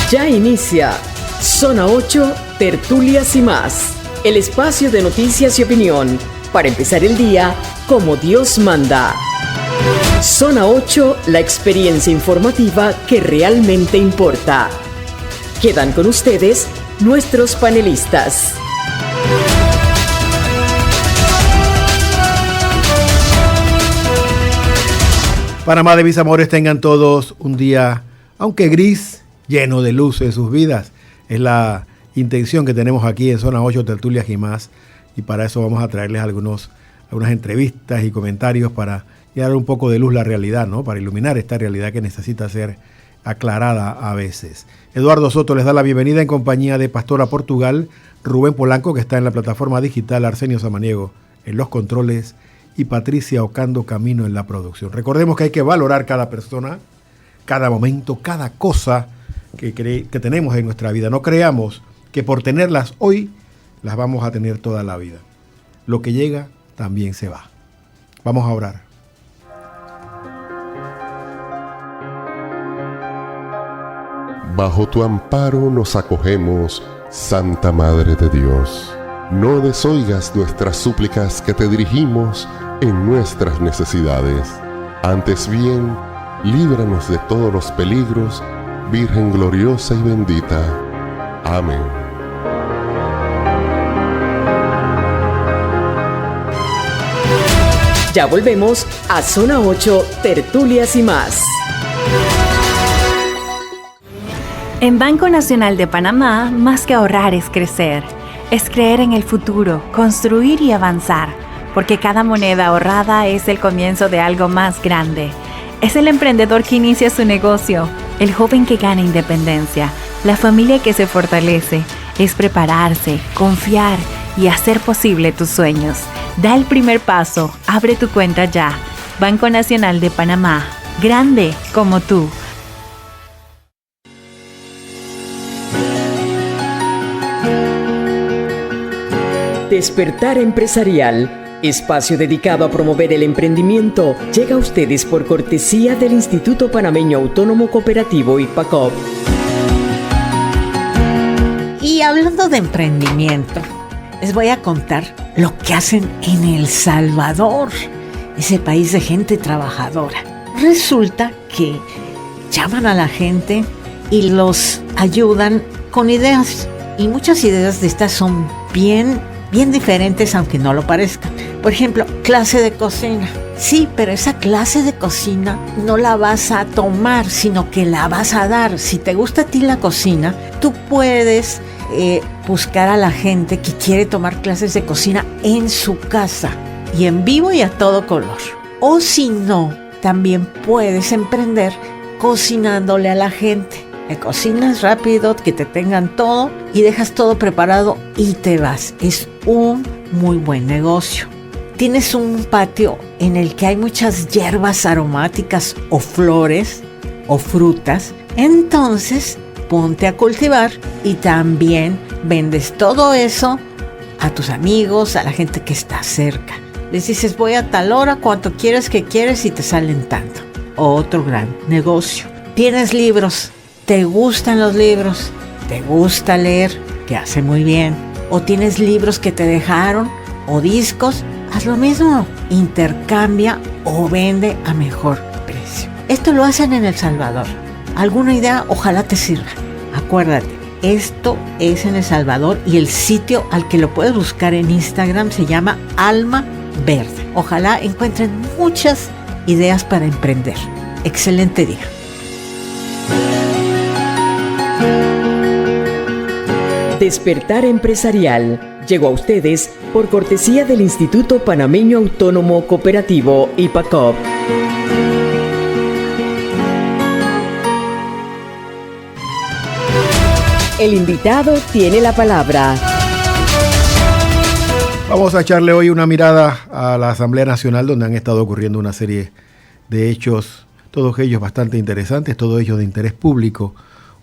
Ya inicia Zona 8, Tertulias y más. El espacio de noticias y opinión para empezar el día como Dios manda. Zona 8, la experiencia informativa que realmente importa. Quedan con ustedes nuestros panelistas. Panamá de mis amores, tengan todos un día, aunque gris, lleno de luz en sus vidas. Es la intención que tenemos aquí en Zona 8, Tertulias y más. Y para eso vamos a traerles algunas entrevistas y comentarios para dar un poco de luz a la realidad, ¿no? Para iluminar esta realidad que necesita ser aclarada a veces. Eduardo Soto les da la bienvenida en compañía de Pastora Portugal, Rubén Polanco, que está en la plataforma digital, Arsenio Samaniego en los controles y Patricia Ocando Camino en la producción. Recordemos que hay que valorar cada persona, cada momento, cada cosa que tenemos en nuestra vida. No creamos que por tenerlas hoy las vamos a tener toda la vida. Lo que llega también se va. Vamos a orar. Bajo tu amparo nos acogemos, Santa Madre de Dios. No desoigas nuestras súplicas que te dirigimos en nuestras necesidades. Antes bien, líbranos de todos los peligros, Virgen gloriosa y bendita. Amén. Ya volvemos a Zona 8, Tertulias y más. En Banco Nacional de Panamá, más que ahorrar es crecer. Es creer en el futuro, construir y avanzar. Porque cada moneda ahorrada es el comienzo de algo más grande. Es el emprendedor que inicia su negocio, el joven que gana independencia, la familia que se fortalece. Es prepararse, confiar y hacer posible tus sueños. Da el primer paso, abre tu cuenta ya. Banco Nacional de Panamá, grande como tú. Despertar Empresarial, espacio dedicado a promover el emprendimiento, llega a ustedes por cortesía del Instituto Panameño Autónomo Cooperativo IPACOP. Y hablando de emprendimiento, les voy a contar lo que hacen en El Salvador, ese país de gente trabajadora. Resulta que llaman a la gente y los ayudan con ideas. Y muchas ideas de estas son bien diferentes, aunque no lo parezcan. Por ejemplo, clase de cocina. Sí, pero esa clase de cocina no la vas a tomar, sino que la vas a dar. Si te gusta a ti la cocina, tú puedes buscar a la gente que quiere tomar clases de cocina en su casa y en vivo y a todo color. O si no, también puedes emprender cocinándole a la gente. Le cocinas rápido, que te tengan todo y dejas todo preparado y te vas. Es un muy buen negocio. Tienes un patio en el que hay muchas hierbas aromáticas o flores o frutas. Entonces, ponte a cultivar y también vendes todo eso a tus amigos, a la gente que está cerca. Les dices, voy a tal hora, cuánto quieres, qué quieres y te salen tanto. Otro gran negocio. Tienes libros. ¿Te gustan los libros? ¿Te gusta leer? Que hace muy bien. ¿O tienes libros que te dejaron? ¿O discos? Haz lo mismo. Intercambia o vende a mejor precio. Esto lo hacen en El Salvador. ¿Alguna idea? Ojalá te sirva. Acuérdate, esto es en El Salvador y el sitio al que lo puedes buscar en Instagram se llama Alma Verde. Ojalá encuentren muchas ideas para emprender. Excelente día. Despertar Empresarial llegó a ustedes por cortesía del Instituto Panameño Autónomo Cooperativo IPACOP. El invitado tiene la palabra. Vamos a echarle hoy una mirada a la Asamblea Nacional, donde han estado ocurriendo una serie de hechos, todos ellos bastante interesantes, todos ellos de interés público.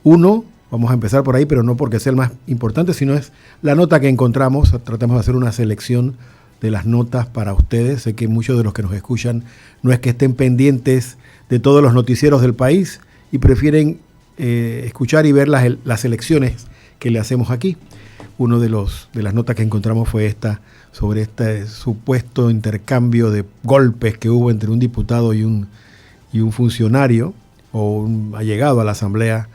Uno, vamos a empezar por ahí, pero no porque sea el más importante, sino es la nota que encontramos. Tratamos de hacer una selección de las notas para ustedes. Sé que muchos de los que nos escuchan no es que estén pendientes de todos los noticieros del país y prefieren escuchar y ver las elecciones que le hacemos aquí. Uno de las notas que encontramos fue esta, sobre este supuesto intercambio de golpes que hubo entre un diputado y un funcionario o un allegado a la Asamblea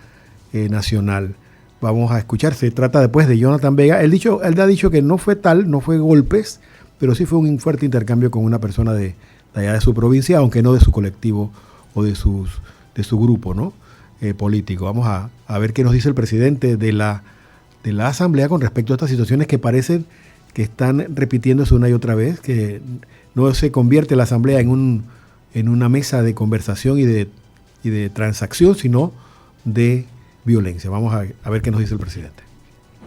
Nacional. Vamos a escuchar, se trata después de Jonathan Vega. Él ha dicho que no fue tal, no fue golpes, pero sí fue un fuerte intercambio con una persona de allá de su provincia, aunque no de su colectivo o de su grupo, ¿no? Político. Vamos a ver qué nos dice el presidente de la Asamblea con respecto a estas situaciones que parecen que están repitiéndose una y otra vez, que no se convierte la Asamblea en una mesa de conversación y de transacción, sino de violencia. Vamos a ver qué nos dice el presidente.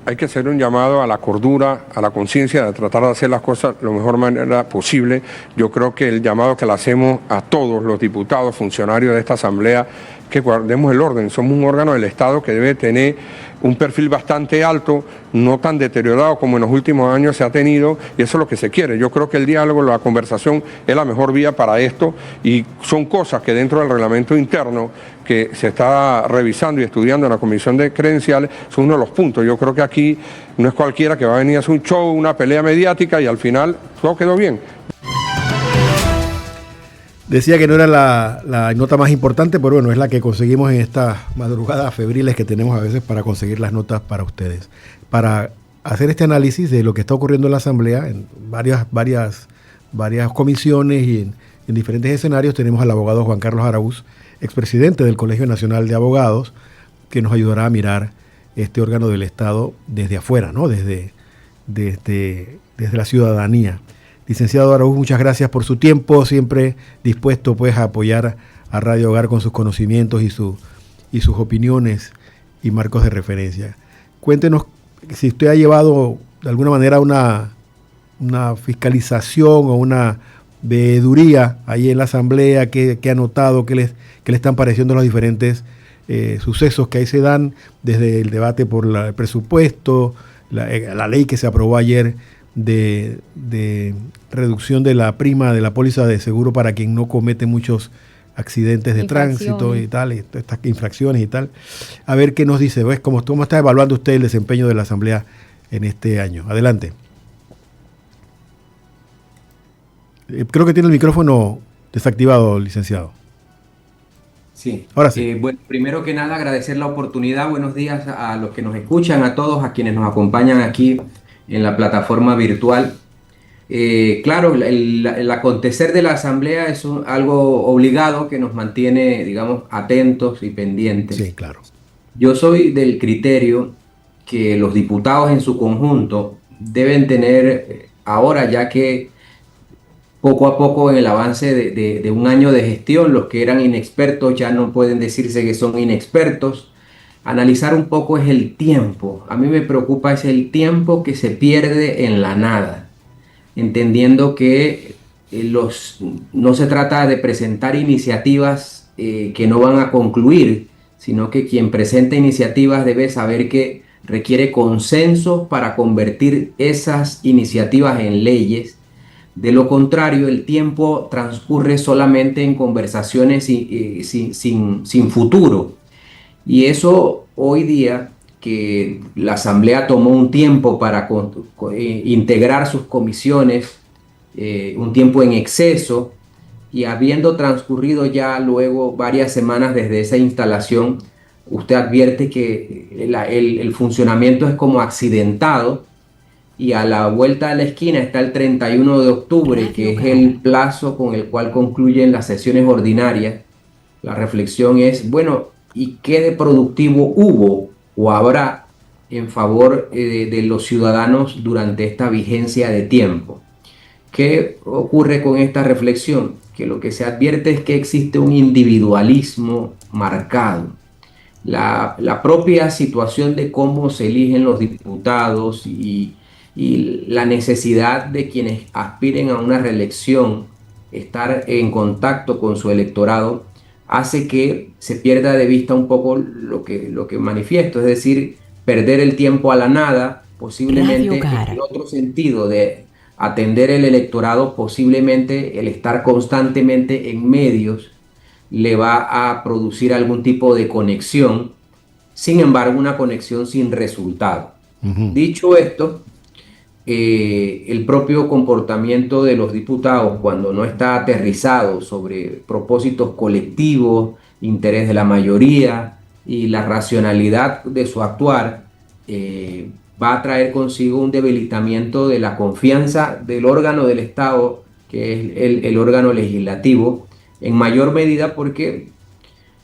Hay que hacer un llamado a la cordura, a la conciencia de tratar de hacer las cosas de la mejor manera posible. Yo creo que el llamado que le hacemos a todos los diputados, funcionarios de esta Asamblea, que guardemos el orden. Somos un órgano del Estado que debe tener un perfil bastante alto, no tan deteriorado como en los últimos años se ha tenido, y eso es lo que se quiere. Yo creo que el diálogo, la conversación es la mejor vía para esto, y son cosas que dentro del reglamento interno que se está revisando y estudiando en la Comisión de Credenciales son uno de los puntos. Yo creo que aquí no es cualquiera que va a venir a hacer un show, una pelea mediática y al final todo quedó bien. Decía que no era la nota más importante, pero bueno, es la que conseguimos en estas madrugadas febriles que tenemos a veces para conseguir las notas para ustedes. Para hacer este análisis de lo que está ocurriendo en la Asamblea, en varias comisiones y en diferentes escenarios, tenemos al abogado Juan Carlos Araúz, expresidente del Colegio Nacional de Abogados, que nos ayudará a mirar este órgano del Estado desde afuera, ¿no? Desde la ciudadanía. Licenciado Araúz, muchas gracias por su tiempo, siempre dispuesto pues a apoyar a Radio Hogar con sus conocimientos y sus opiniones y marcos de referencia. Cuéntenos si usted ha llevado de alguna manera una fiscalización o una veeduría ahí en la Asamblea, qué ha notado, qué le están pareciendo los diferentes sucesos que ahí se dan, desde el debate por el presupuesto, la ley que se aprobó ayer de reducción de la prima de la póliza de seguro para quien no comete muchos accidentes de tránsito y tal, estas infracciones y tal. A ver qué nos dice, ¿ves? ¿Cómo está evaluando usted el desempeño de la Asamblea en este año? Adelante. Creo que tiene el micrófono desactivado, licenciado. Sí. Ahora sí. Bueno, primero que nada agradecer la oportunidad. Buenos días a los que nos escuchan, a todos, a quienes nos acompañan aquí en la plataforma virtual. Claro, el acontecer de la Asamblea es algo obligado que nos mantiene, digamos, atentos y pendientes. Sí, claro. Yo soy del criterio que los diputados en su conjunto deben tener ahora, ya que poco a poco en el avance de un año de gestión, los que eran inexpertos ya no pueden decirse que son inexpertos. Analizar un poco es el tiempo. A mí me preocupa es el tiempo que se pierde en la nada, entendiendo que no se trata de presentar iniciativas que no van a concluir, sino que quien presenta iniciativas debe saber que requiere consenso para convertir esas iniciativas en leyes. De lo contrario, el tiempo transcurre solamente en conversaciones sin futuro. Y eso hoy día, que la Asamblea tomó un tiempo para integrar sus comisiones, un tiempo en exceso, y habiendo transcurrido ya luego varias semanas desde esa instalación, usted advierte que el funcionamiento es como accidentado, y a la vuelta de la esquina está el 31 de octubre, que es el plazo con el cual concluyen las sesiones ordinarias. La reflexión es, bueno, ¿y qué de productivo hubo o habrá en favor de los ciudadanos durante esta vigencia de tiempo? ¿Qué ocurre con esta reflexión? Que lo que se advierte es que existe un individualismo marcado. La propia situación de cómo se eligen los diputados y la necesidad de quienes aspiren a una reelección, estar en contacto con su electorado, hace que se pierda de vista un poco lo que manifiesto, es decir, perder el tiempo a la nada, posiblemente en otro sentido de atender el electorado, posiblemente el estar constantemente en medios le va a producir algún tipo de conexión sin embargo una conexión sin resultado. Dicho esto, el propio comportamiento de los diputados, cuando no está aterrizado sobre propósitos colectivos, interés de la mayoría y la racionalidad de su actuar, va a traer consigo un debilitamiento de la confianza del órgano del Estado, que es el órgano legislativo, en mayor medida porque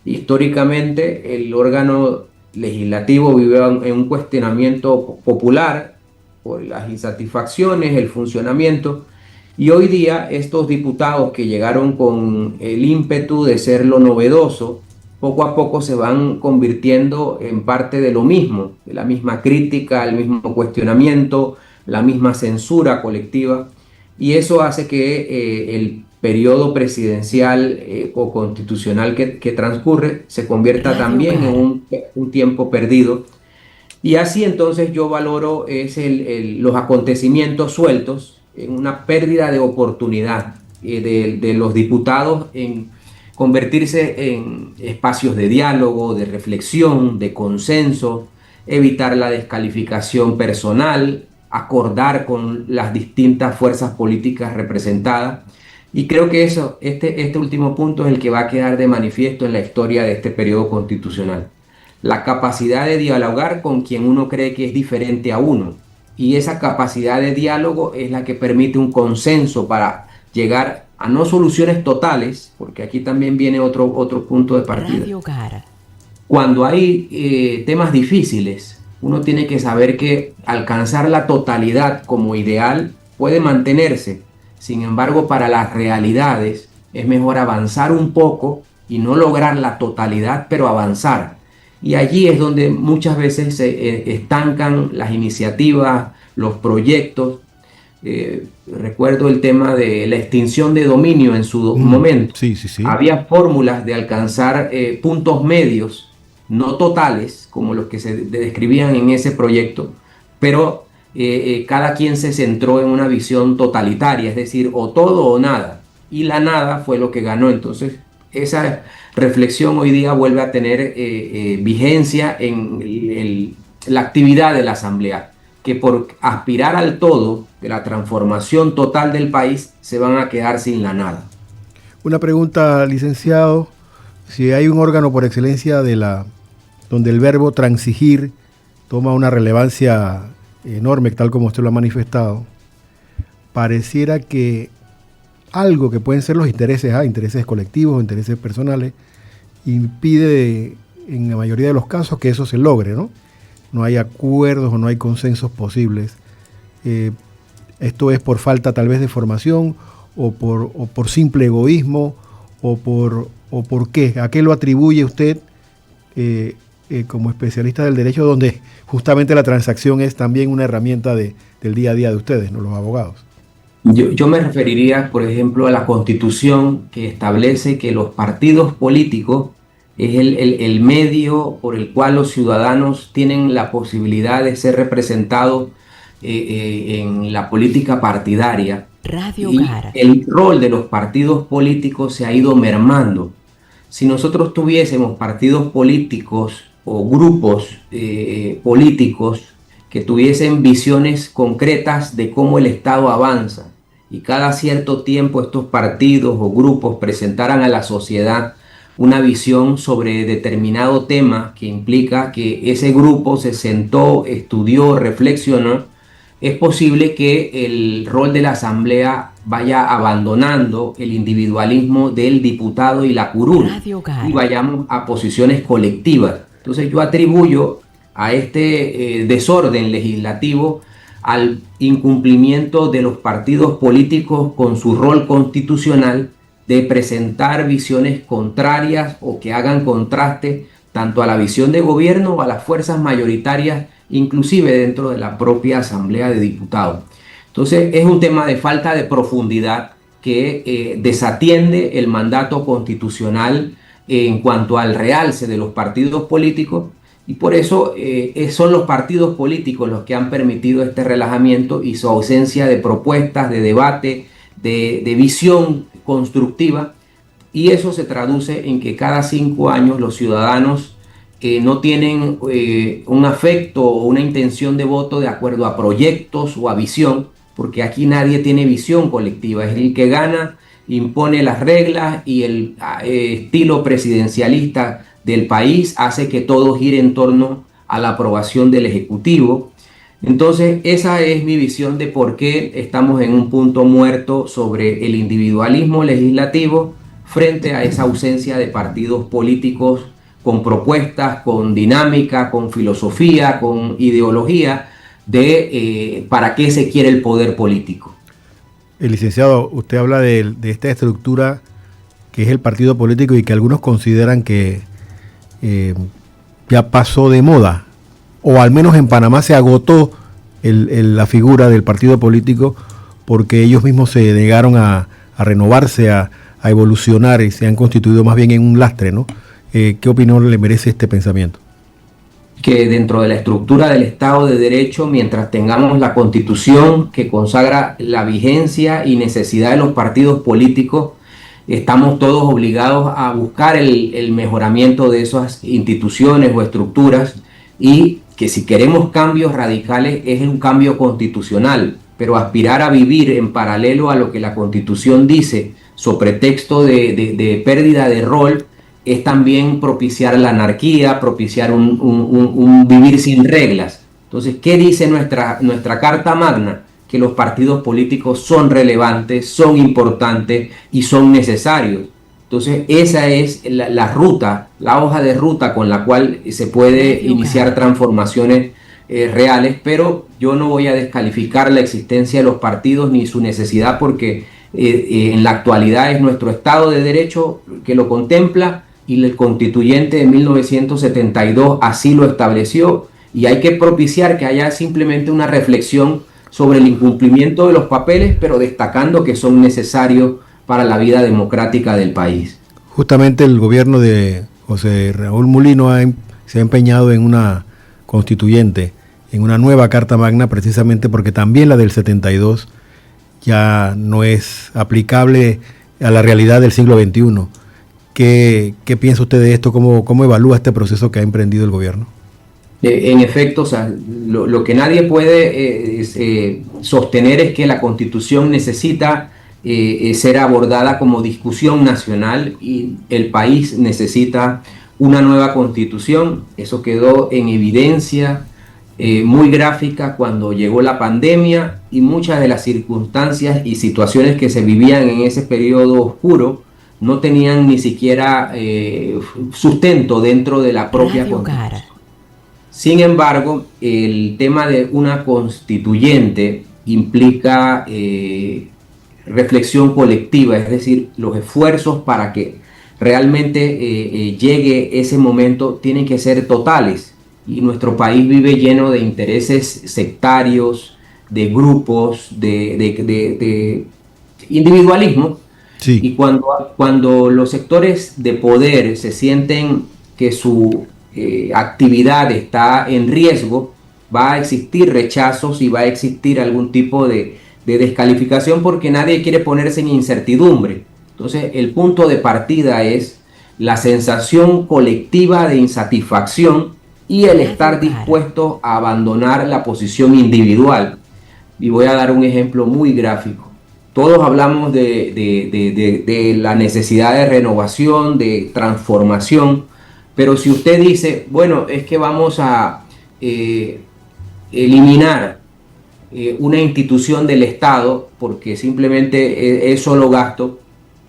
históricamente el órgano legislativo vive en un cuestionamiento popular por las insatisfacciones, el funcionamiento, y hoy día estos diputados que llegaron con el ímpetu de ser lo novedoso, poco a poco se van convirtiendo en parte de lo mismo, de la misma crítica, el mismo cuestionamiento, la misma censura colectiva, y eso hace que el periodo presidencial o constitucional que transcurre se convierta también en un tiempo perdido. Y así entonces yo valoro los acontecimientos sueltos en una pérdida de oportunidad de los diputados en convertirse en espacios de diálogo, de reflexión, de consenso, evitar la descalificación personal, acordar con las distintas fuerzas políticas representadas. Y creo que este último punto es el que va a quedar de manifiesto en la historia de este periodo constitucional. La capacidad de dialogar con quien uno cree que es diferente a uno. Y esa capacidad de diálogo es la que permite un consenso para llegar a no soluciones totales, porque aquí también viene otro punto de partida. Cuando hay temas difíciles, uno tiene que saber que alcanzar la totalidad como ideal puede mantenerse. Sin embargo, para las realidades es mejor avanzar un poco y no lograr la totalidad, pero avanzar. Y allí es donde muchas veces se estancan las iniciativas, los proyectos. Recuerdo el tema de la extinción de dominio en su momento. Sí. Había fórmulas de alcanzar puntos medios, no totales, como los que se describían en ese proyecto, pero cada quien se centró en una visión totalitaria, es decir, o todo o nada. Y la nada fue lo que ganó. Entonces, esa reflexión hoy día vuelve a tener vigencia en la actividad de la Asamblea, que por aspirar al todo, de la transformación total del país, se van a quedar sin la nada. Una pregunta, licenciado. Si hay un órgano por excelencia donde el verbo transigir toma una relevancia enorme, tal como usted lo ha manifestado, pareciera que algo que pueden ser los intereses colectivos, intereses personales, impide en la mayoría de los casos que eso se logre, ¿no? No hay acuerdos o no hay consensos posibles. Esto es por falta tal vez de formación o por simple egoísmo o por qué. ¿A qué lo atribuye usted como especialista del derecho, donde justamente la transacción es también una herramienta del día a día de ustedes, ¿no?, los abogados? Yo me referiría, por ejemplo, a la Constitución, que establece que los partidos políticos es el medio por el cual los ciudadanos tienen la posibilidad de ser representados en la política partidaria. Y el rol de los partidos políticos se ha ido mermando. Si nosotros tuviésemos partidos políticos o grupos políticos que tuviesen visiones concretas de cómo el Estado avanza, y cada cierto tiempo estos partidos o grupos presentaran a la sociedad una visión sobre determinado tema que implica que ese grupo se sentó, estudió, reflexionó, es posible que el rol de la Asamblea vaya abandonando el individualismo del diputado y la curul y vayamos a posiciones colectivas. Entonces yo atribuyo a este desorden legislativo al incumplimiento de los partidos políticos con su rol constitucional de presentar visiones contrarias o que hagan contraste tanto a la visión de gobierno o a las fuerzas mayoritarias, inclusive dentro de la propia Asamblea de Diputados. Entonces es un tema de falta de profundidad que desatiende el mandato constitucional en cuanto al realce de los partidos políticos, y por eso son los partidos políticos los que han permitido este relajamiento y su ausencia de propuestas, de debate, de visión constructiva, y eso se traduce en que cada 5 años los ciudadanos no tienen un afecto o una intención de voto de acuerdo a proyectos o a visión, porque aquí nadie tiene visión colectiva, es el que gana, impone las reglas y el estilo presidencialista del país hace que todo gire en torno a la aprobación del Ejecutivo. Entonces, esa es mi visión de por qué estamos en un punto muerto sobre el individualismo legislativo frente a esa ausencia de partidos políticos con propuestas, con dinámica, con filosofía, con ideología de para qué se quiere el poder político. El licenciado, usted habla de esta estructura que es el partido político y que algunos consideran que ya pasó de moda, o al menos en Panamá se agotó la figura del partido político porque ellos mismos se negaron a renovarse, a evolucionar y se han constituido más bien en un lastre, ¿no? ¿Qué opinión le merece este pensamiento? Que dentro de la estructura del Estado de Derecho, mientras tengamos la Constitución que consagra la vigencia y necesidad de los partidos políticos, estamos todos obligados a buscar el mejoramiento de esas instituciones o estructuras, y que si queremos cambios radicales es un cambio constitucional, pero aspirar a vivir en paralelo a lo que la Constitución dice, sobre pretexto de pérdida de rol, es también propiciar la anarquía, propiciar un vivir sin reglas. Entonces, ¿qué dice nuestra Carta Magna? Que los partidos políticos son relevantes, son importantes y son necesarios. Entonces, esa es la ruta, la hoja de ruta con la cual se puede iniciar transformaciones reales, pero yo no voy a descalificar la existencia de los partidos ni su necesidad, porque en la actualidad es nuestro Estado de Derecho que lo contempla, y el constituyente de 1972 así lo estableció, y hay que propiciar que haya simplemente una reflexión sobre el incumplimiento de los papeles, pero destacando que son necesarios para la vida democrática del país. Justamente el gobierno de José Raúl Mulino se ha empeñado en una constituyente, en una nueva Carta Magna, precisamente porque también la del 72 ya no es aplicable a la realidad del siglo XXI. ¿Qué piensa usted de esto? ¿Cómo evalúa este proceso que ha emprendido el gobierno? En efecto, o sea, lo que nadie puede sostener es que la Constitución necesita ser abordada como discusión nacional, y el país necesita una nueva Constitución. Eso quedó en evidencia muy gráfica cuando llegó la pandemia, y muchas de las circunstancias y situaciones que se vivían en ese periodo oscuro no tenían ni siquiera sustento dentro de la propia Constitución. Sin embargo, el tema de una constituyente implica reflexión colectiva, es decir, los esfuerzos para que realmente llegue ese momento tienen que ser totales, y nuestro país vive lleno de intereses sectarios, de grupos, de individualismo. Sí. Y cuando los sectores de poder se sienten que su actividad está en riesgo, va a existir rechazos y va a existir algún tipo de descalificación, porque nadie quiere ponerse en incertidumbre. Entonces, el punto de partida es la sensación colectiva de insatisfacción y el estar dispuesto a abandonar la posición individual. Y voy a dar un ejemplo muy gráfico. Todos hablamos de la necesidad de renovación, de transformación, pero si usted dice, bueno, es que vamos a eliminar una institución del Estado porque simplemente es solo gasto,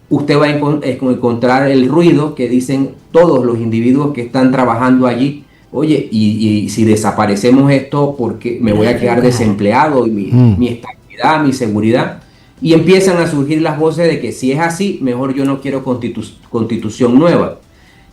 usted va a encontrar el ruido que dicen todos los individuos que están trabajando allí. Oye, y si desaparecemos esto, porque me voy a quedar desempleado, y mi estabilidad, mi seguridad. Y empiezan a surgir las voces de que si es así, mejor yo no quiero constitución nueva.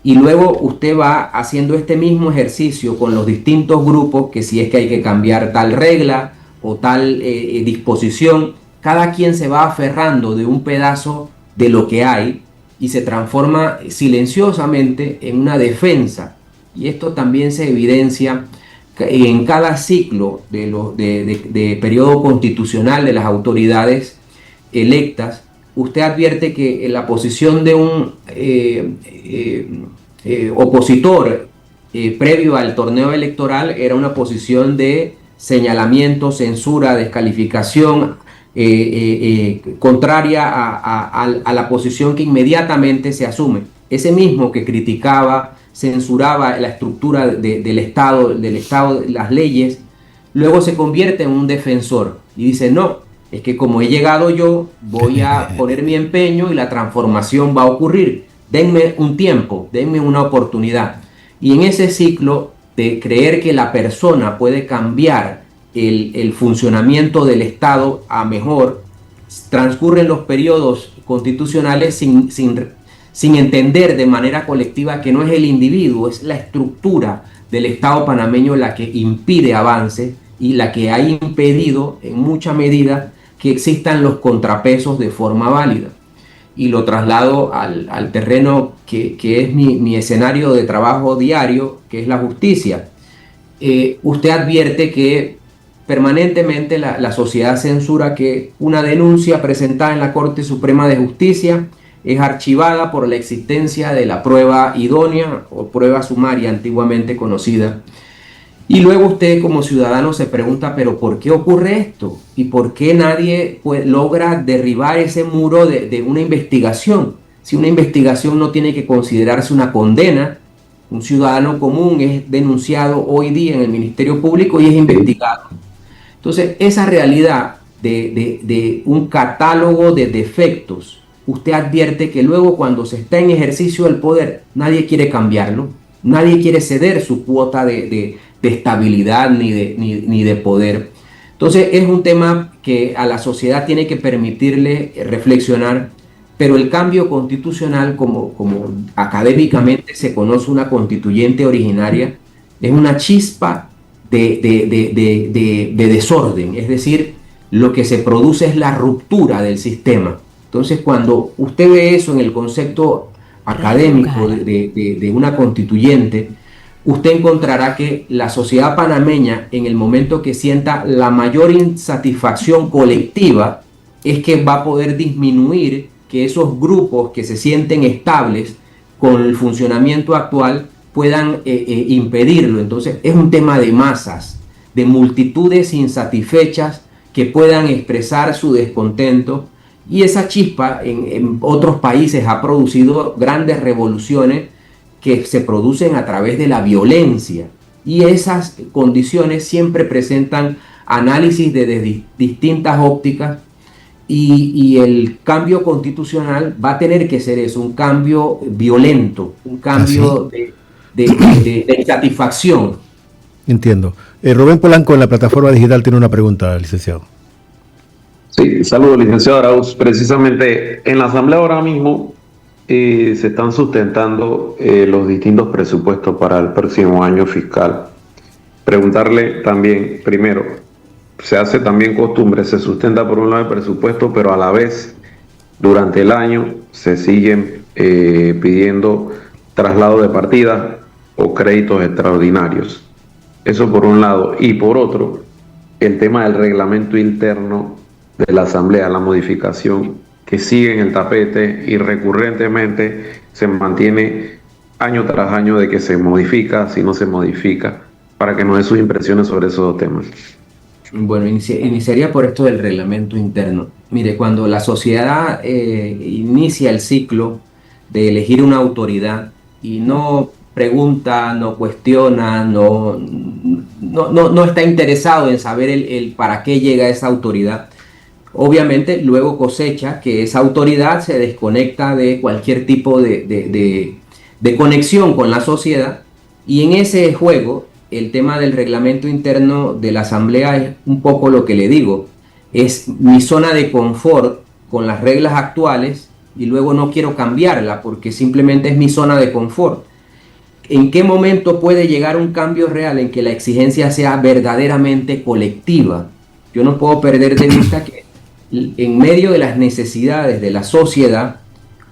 Y luego usted va haciendo este mismo ejercicio con los distintos grupos, que si es que hay que cambiar tal regla o tal disposición, cada quien se va aferrando de un pedazo de lo que hay y se transforma silenciosamente en una defensa. Y esto también se evidencia en cada ciclo de periodo constitucional de las autoridades electas. Usted advierte que la posición de un opositor previo al torneo electoral era una posición de señalamiento, censura, descalificación, contraria a la posición que inmediatamente se asume. Ese mismo que criticaba, censuraba la estructura del Estado, las leyes, luego se convierte en un defensor y dice, no, es que como he llegado yo, voy a poner mi empeño y la transformación va a ocurrir. Denme un tiempo, denme una oportunidad. Y en ese ciclo de creer que la persona puede cambiar el funcionamiento del Estado a mejor, transcurren los periodos constitucionales sin entender de manera colectiva que no es el individuo, es la estructura del Estado panameño la que impide avance y la que ha impedido en mucha medida que existan los contrapesos de forma válida. Y lo traslado al terreno que es mi escenario de trabajo diario, que es la justicia. Usted advierte que permanentemente la sociedad censura que una denuncia presentada en la Corte Suprema de Justicia es archivada por la existencia de la prueba idónea o prueba sumaria antiguamente conocida. Y luego usted como ciudadano se pregunta, pero ¿por qué ocurre esto? ¿Y por qué nadie logra derribar ese muro de una investigación? Si una investigación no tiene que considerarse una condena, un ciudadano común es denunciado hoy día en el Ministerio Público y es investigado. Entonces, esa realidad de un catálogo de defectos, usted advierte que luego cuando se está en ejercicio del poder, nadie quiere cambiarlo, nadie quiere ceder su cuota de estabilidad ni de poder. Entonces es un tema que a la sociedad tiene que permitirle reflexionar, pero el cambio constitucional, como académicamente se conoce una constituyente originaria, es una chispa de desorden, es decir, lo que se produce es la ruptura del sistema. Entonces cuando usted ve eso en el concepto académico de una constituyente, usted encontrará que la sociedad panameña, en el momento que sienta la mayor insatisfacción colectiva, es que va a poder disminuir que esos grupos que se sienten estables con el funcionamiento actual puedan impedirlo. Entonces es un tema de masas, de multitudes insatisfechas que puedan expresar su descontento, y esa chispa en otros países ha producido grandes revoluciones que se producen a través de la violencia, y esas condiciones siempre presentan análisis de distintas ópticas, y el cambio constitucional va a tener que ser eso, un cambio violento, un cambio de insatisfacción. Entiendo. Rubén Polanco en la plataforma digital tiene una pregunta, licenciado. Sí, saludos, licenciado Arauz. Precisamente en la Asamblea ahora mismo se están sustentando los distintos presupuestos para el próximo año fiscal. Preguntarle también, primero, se hace también costumbre, se sustenta por un lado el presupuesto, pero a la vez durante el año se siguen pidiendo traslado de partidas o créditos extraordinarios. Eso por un lado. Y por otro, el tema del reglamento interno de la Asamblea, la modificación que sigue en el tapete y recurrentemente se mantiene año tras año de que se modifica, si no se modifica, para que nos dé sus impresiones sobre esos dos temas. Bueno, iniciaría por esto del reglamento interno. Mire, cuando la sociedad inicia el ciclo de elegir una autoridad y no pregunta, no cuestiona, no está interesado en saber el para qué llega esa autoridad, obviamente luego cosecha que esa autoridad se desconecta de cualquier tipo de conexión con la sociedad, y en ese juego el tema del reglamento interno de la Asamblea es un poco lo que le digo, es mi zona de confort con las reglas actuales y luego no quiero cambiarla porque simplemente es mi zona de confort. ¿En qué momento puede llegar un cambio real en que la exigencia sea verdaderamente colectiva? Yo no puedo perder de vista que en medio de las necesidades de la sociedad,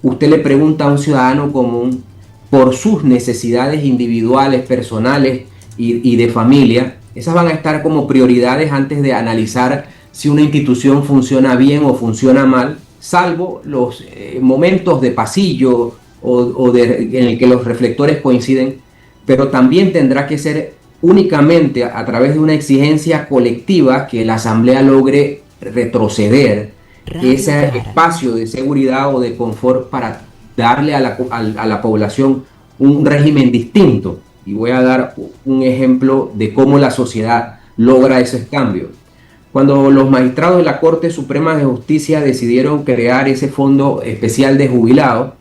usted le pregunta a un ciudadano común por sus necesidades individuales, personales y de familia. Esas van a estar como prioridades antes de analizar si una institución funciona bien o funciona mal, salvo los momentos de pasillo en el que los reflectores coinciden. pero también tendrá que ser únicamente a través de una exigencia colectiva que la Asamblea logre retroceder ese espacio de seguridad o de confort para darle a la población un régimen distinto. Y voy a dar un ejemplo de cómo la sociedad logra esos cambios. Cuando los magistrados de la Corte Suprema de Justicia decidieron crear ese fondo especial de jubilados,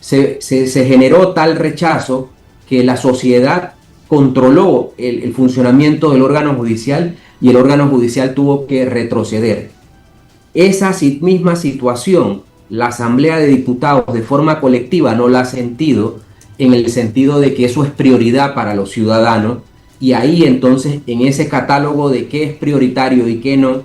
se generó tal rechazo que la sociedad controló el funcionamiento del órgano judicial y el órgano judicial tuvo que retroceder. Esa misma situación, la Asamblea de Diputados de forma colectiva no la ha sentido, en el sentido de que eso es prioridad para los ciudadanos, y ahí entonces en ese catálogo de qué es prioritario y qué no,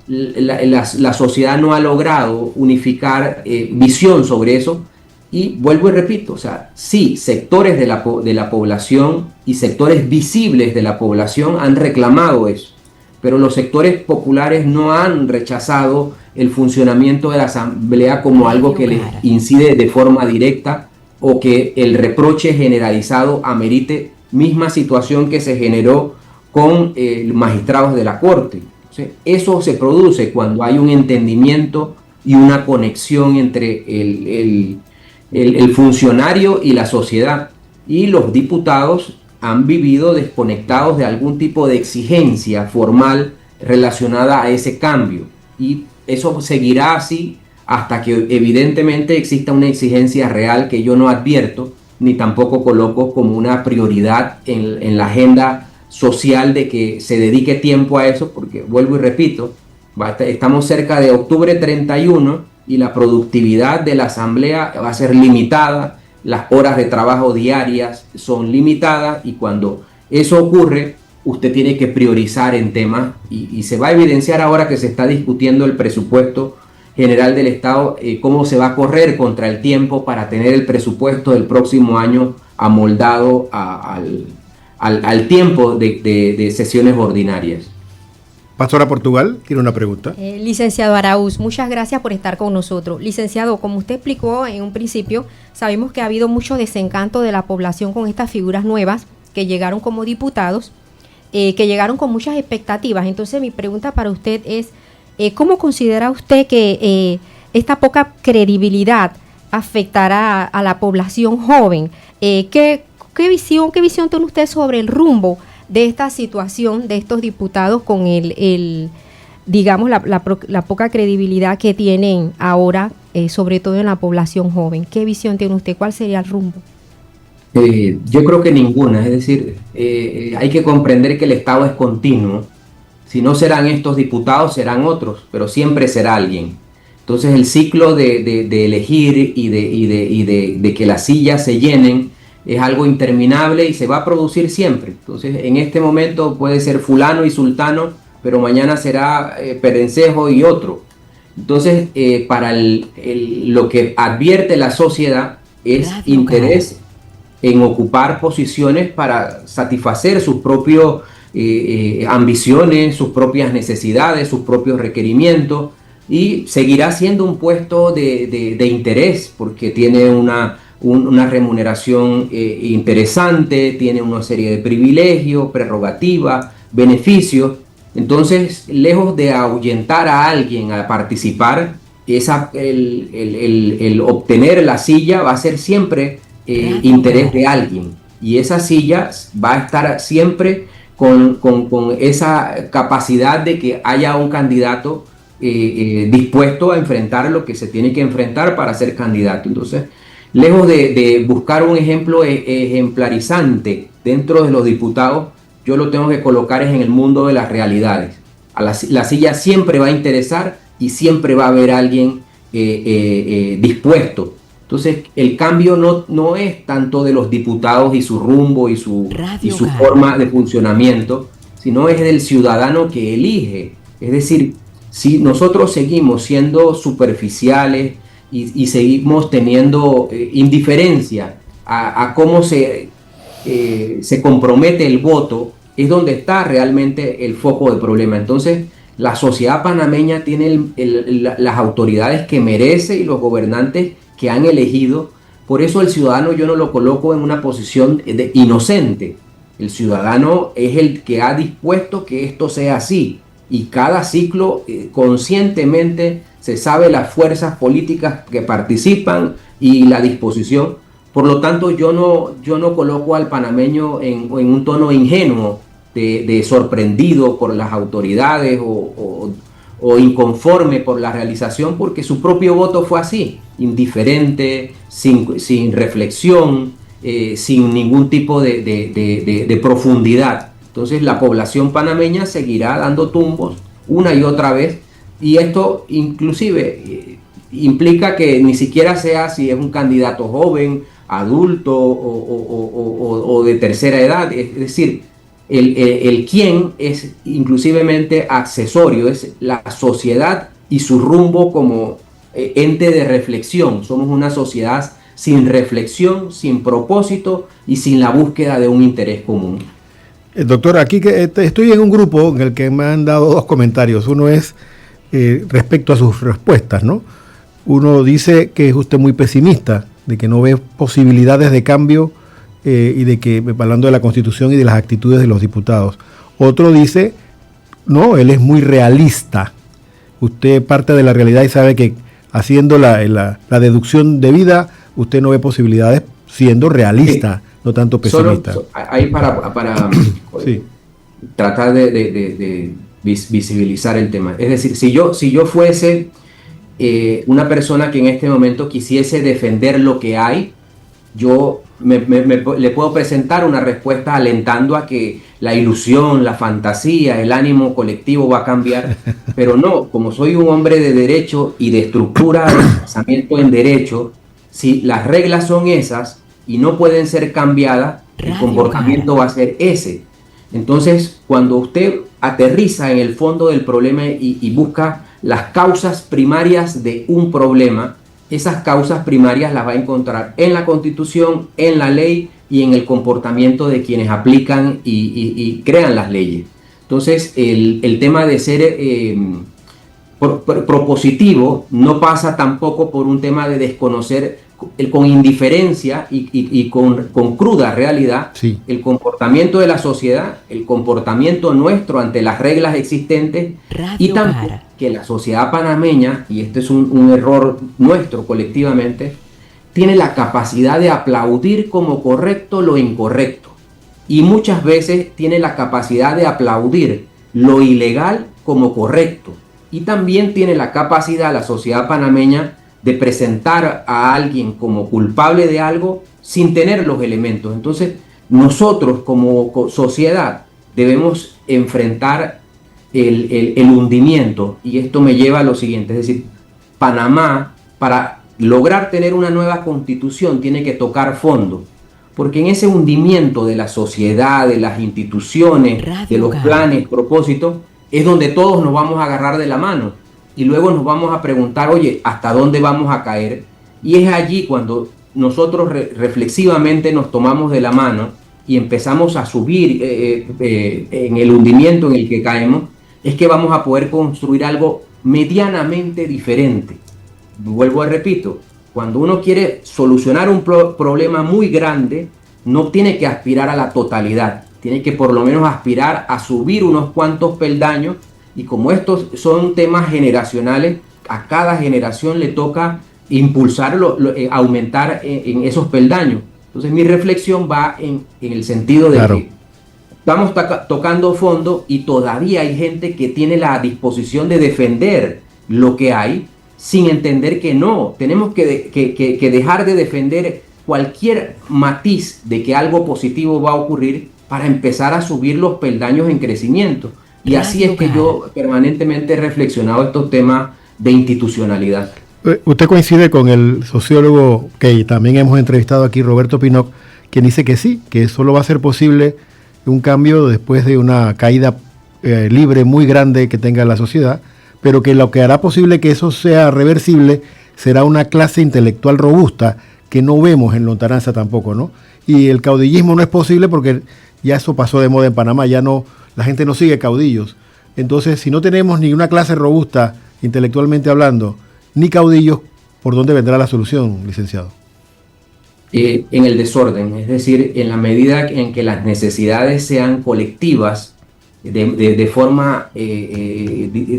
la sociedad no ha logrado unificar visión sobre eso. Y vuelvo y repito, o sea, sí, sectores de la población y sectores visibles de la población han reclamado eso, pero los sectores populares no han rechazado el funcionamiento de la Asamblea como algo que les incide de forma directa o que el reproche generalizado amerite misma situación que se generó con magistrados de la Corte. Entonces, eso se produce cuando hay un entendimiento y una conexión entre el funcionario y la sociedad, y los diputados han vivido desconectados de algún tipo de exigencia formal relacionada a ese cambio, y eso seguirá así hasta que evidentemente exista una exigencia real que yo no advierto ni tampoco coloco como una prioridad en la agenda social de que se dedique tiempo a eso, porque vuelvo y repito, estamos cerca de octubre 31 y la productividad de la Asamblea va a ser limitada, las horas de trabajo diarias son limitadas, y cuando eso ocurre, usted tiene que priorizar en temas, y se va a evidenciar ahora que se está discutiendo el presupuesto general del Estado, cómo se va a correr contra el tiempo para tener el presupuesto del próximo año amoldado al tiempo de sesiones ordinarias. Pastora Portugal, tiene una pregunta. Licenciado Araúz, muchas gracias por estar con nosotros. Licenciado, como usted explicó en un principio, sabemos que ha habido mucho desencanto de la población con estas figuras nuevas que llegaron como diputados, que llegaron con muchas expectativas. Entonces mi pregunta para usted es, ¿cómo considera usted que esta poca credibilidad afectará a la población joven? ¿Qué visión tiene usted sobre el rumbo de esta situación de estos diputados con digamos, la poca credibilidad que tienen ahora, sobre todo en la población joven? ¿Qué visión tiene usted? ¿Cuál sería el rumbo? Yo creo que ninguna, es decir, hay que comprender que el Estado es continuo. Si no serán estos diputados, serán otros, pero siempre será alguien. Entonces el ciclo de elegir y de que las sillas se llenen es algo interminable y se va a producir siempre. Entonces en este momento puede ser fulano y sultano, pero mañana será Perencejo y otro. Entonces para lo que advierte la sociedad es interés en ocupar posiciones para satisfacer sus propios ambiciones, sus propias necesidades, sus propios requerimientos, y seguirá siendo un puesto de interés porque tiene una remuneración interesante, tiene una serie de privilegios, prerrogativas, beneficios. Entonces, lejos de ahuyentar a alguien a participar, el obtener la silla va a ser siempre interés de alguien, y esa silla va a estar siempre con esa capacidad de que haya un candidato dispuesto a enfrentar lo que se tiene que enfrentar para ser candidato. Entonces, lejos de buscar un ejemplo ejemplarizante dentro de los diputados, yo lo tengo que colocar en el mundo de las realidades. La silla siempre va a interesar y siempre va a haber alguien dispuesto. Entonces, el cambio no es tanto de los diputados y su rumbo y su forma de funcionamiento, sino es del ciudadano que elige. Es decir, si nosotros seguimos siendo superficiales y seguimos teniendo indiferencia a cómo se compromete el voto, es donde está realmente el foco del problema. Entonces, la sociedad panameña tiene las autoridades que merece y los gobernantes que han elegido Por eso el ciudadano yo no lo coloco en una posición de inocente. El ciudadano es el que ha dispuesto que esto sea así. Y cada ciclo conscientemente se sabe las fuerzas políticas que participan y la disposición. Por lo tanto, yo no coloco al panameño en un tono ingenuo de sorprendido por las autoridades o inconforme por la realización, porque su propio voto fue así, indiferente, sin reflexión, sin ningún tipo de profundidad. Entonces la población panameña seguirá dando tumbos una y otra vez, y esto inclusive implica que ni siquiera sea si es un candidato joven, adulto o de tercera edad, es decir, el quién es inclusivemente accesorio, es la sociedad y su rumbo como ente de reflexión. Somos una sociedad sin reflexión, sin propósito y sin la búsqueda de un interés común. Doctor, aquí que estoy en un grupo en el que me han dado dos comentarios. Uno es respecto a sus respuestas, ¿no? Uno dice que es usted muy pesimista, de que no ve posibilidades de cambio y de que, hablando de la Constitución y de las actitudes de los diputados. Otro dice, no, él es muy realista. Usted parte de la realidad y sabe que haciendo la deducción debida, usted no ve posibilidades siendo realista, no tanto pesimista. Ahí para sí, tratar de visibilizar el tema. Es decir, si yo fuese una persona que en este momento quisiese defender lo que hay, yo le puedo presentar una respuesta alentando a que la ilusión, la fantasía, el ánimo colectivo va a cambiar, pero no, como soy un hombre de derecho y de estructura de pensamiento en derecho, si las reglas son esas y no pueden ser cambiadas, el comportamiento va a ser ese. Entonces, cuando usted aterriza en el fondo del problema y busca las causas primarias de un problema, esas causas primarias las va a encontrar en la Constitución, en la ley y en el comportamiento de quienes aplican y crean las leyes. Entonces, el tema de ser propositivo no pasa tampoco por un tema de desconocer con indiferencia y con cruda realidad, sí, el comportamiento de la sociedad, el comportamiento nuestro ante las reglas existentes, y también que la sociedad panameña, y este es un error nuestro colectivamente, tiene la capacidad de aplaudir como correcto lo incorrecto, y muchas veces tiene la capacidad de aplaudir lo ilegal como correcto, y también tiene la capacidad la sociedad panameña de presentar a alguien como culpable de algo sin tener los elementos. Entonces, nosotros como sociedad debemos enfrentar el hundimiento, y esto me lleva a lo siguiente, es decir, Panamá, para lograr tener una nueva constitución, tiene que tocar fondo, porque en ese hundimiento de la sociedad, de las instituciones, de los planes, propósitos, es donde todos nos vamos a agarrar de la mano. Y luego nos vamos a preguntar, oye, ¿hasta dónde vamos a caer? Y es allí cuando nosotros reflexivamente nos tomamos de la mano y empezamos a subir en el hundimiento en el que caemos, es que vamos a poder construir algo medianamente diferente. Vuelvo a repito, cuando uno quiere solucionar un problema muy grande, no tiene que aspirar a la totalidad, tiene que por lo menos aspirar a subir unos cuantos peldaños. Y como estos son temas generacionales, a cada generación le toca impulsarlo, aumentar en esos peldaños. Entonces mi reflexión va en el sentido de que estamos tocando fondo y todavía hay gente que tiene la disposición de defender lo que hay sin entender que no. Tenemos que dejar de defender cualquier matiz de que algo positivo va a ocurrir para empezar a subir los peldaños en crecimiento. Y así es que yo permanentemente he reflexionado estos temas de institucionalidad. Usted coincide con el sociólogo que también hemos entrevistado aquí, Roberto Pinnock, quien dice que sí, que solo va a ser posible un cambio después de una caída libre muy grande que tenga la sociedad, pero que lo que hará posible que eso sea reversible será una clase intelectual robusta que no vemos en lontananza tampoco, ¿no? Y el caudillismo no es posible porque ya eso pasó de moda en Panamá, ya no, la gente no sigue caudillos. Entonces, si no tenemos ni una clase robusta intelectualmente hablando, ni caudillos, ¿por dónde vendrá la solución, licenciado? en el desorden, es decir, en la medida en que las necesidades sean colectivas, de forma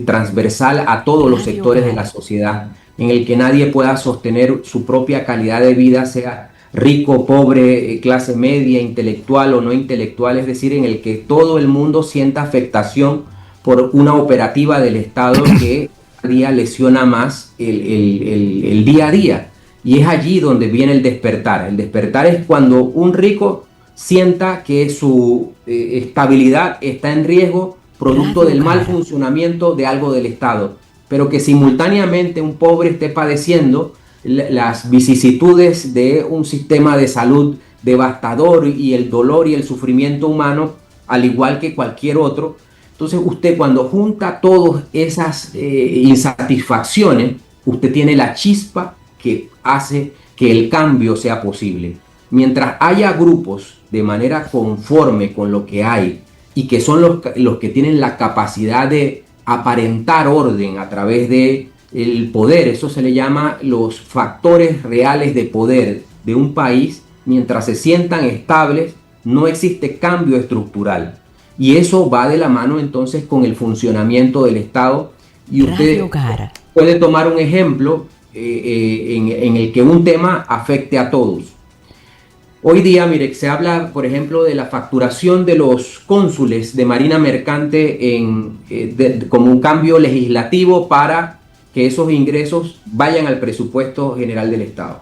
transversal a todos los sectores de la sociedad, en el que nadie pueda sostener su propia calidad de vida, sea rico, pobre, clase media, intelectual o no intelectual, es decir, en el que todo el mundo sienta afectación por una operativa del Estado que cada día lesiona más el día a día. Y es allí donde viene el despertar. El despertar es cuando un rico sienta que su estabilidad está en riesgo producto del mal funcionamiento de algo del Estado, pero que simultáneamente un pobre esté padeciendo las vicisitudes de un sistema de salud devastador y el dolor y el sufrimiento humano, al igual que cualquier otro. Entonces usted, cuando junta todas esas insatisfacciones, usted tiene la chispa que hace que el cambio sea posible. Mientras haya grupos de manera conforme con lo que hay y que son los que tienen la capacidad de aparentar orden a través de el poder, eso se le llama los factores reales de poder de un país, mientras se sientan estables, no existe cambio estructural. Y eso va de la mano entonces con el funcionamiento del Estado. Y usted puede tomar un ejemplo en el que un tema afecte a todos. Hoy día, mire, se habla, por ejemplo, de la facturación de los cónsules de Marina Mercante como un cambio legislativo para que esos ingresos vayan al presupuesto general del Estado.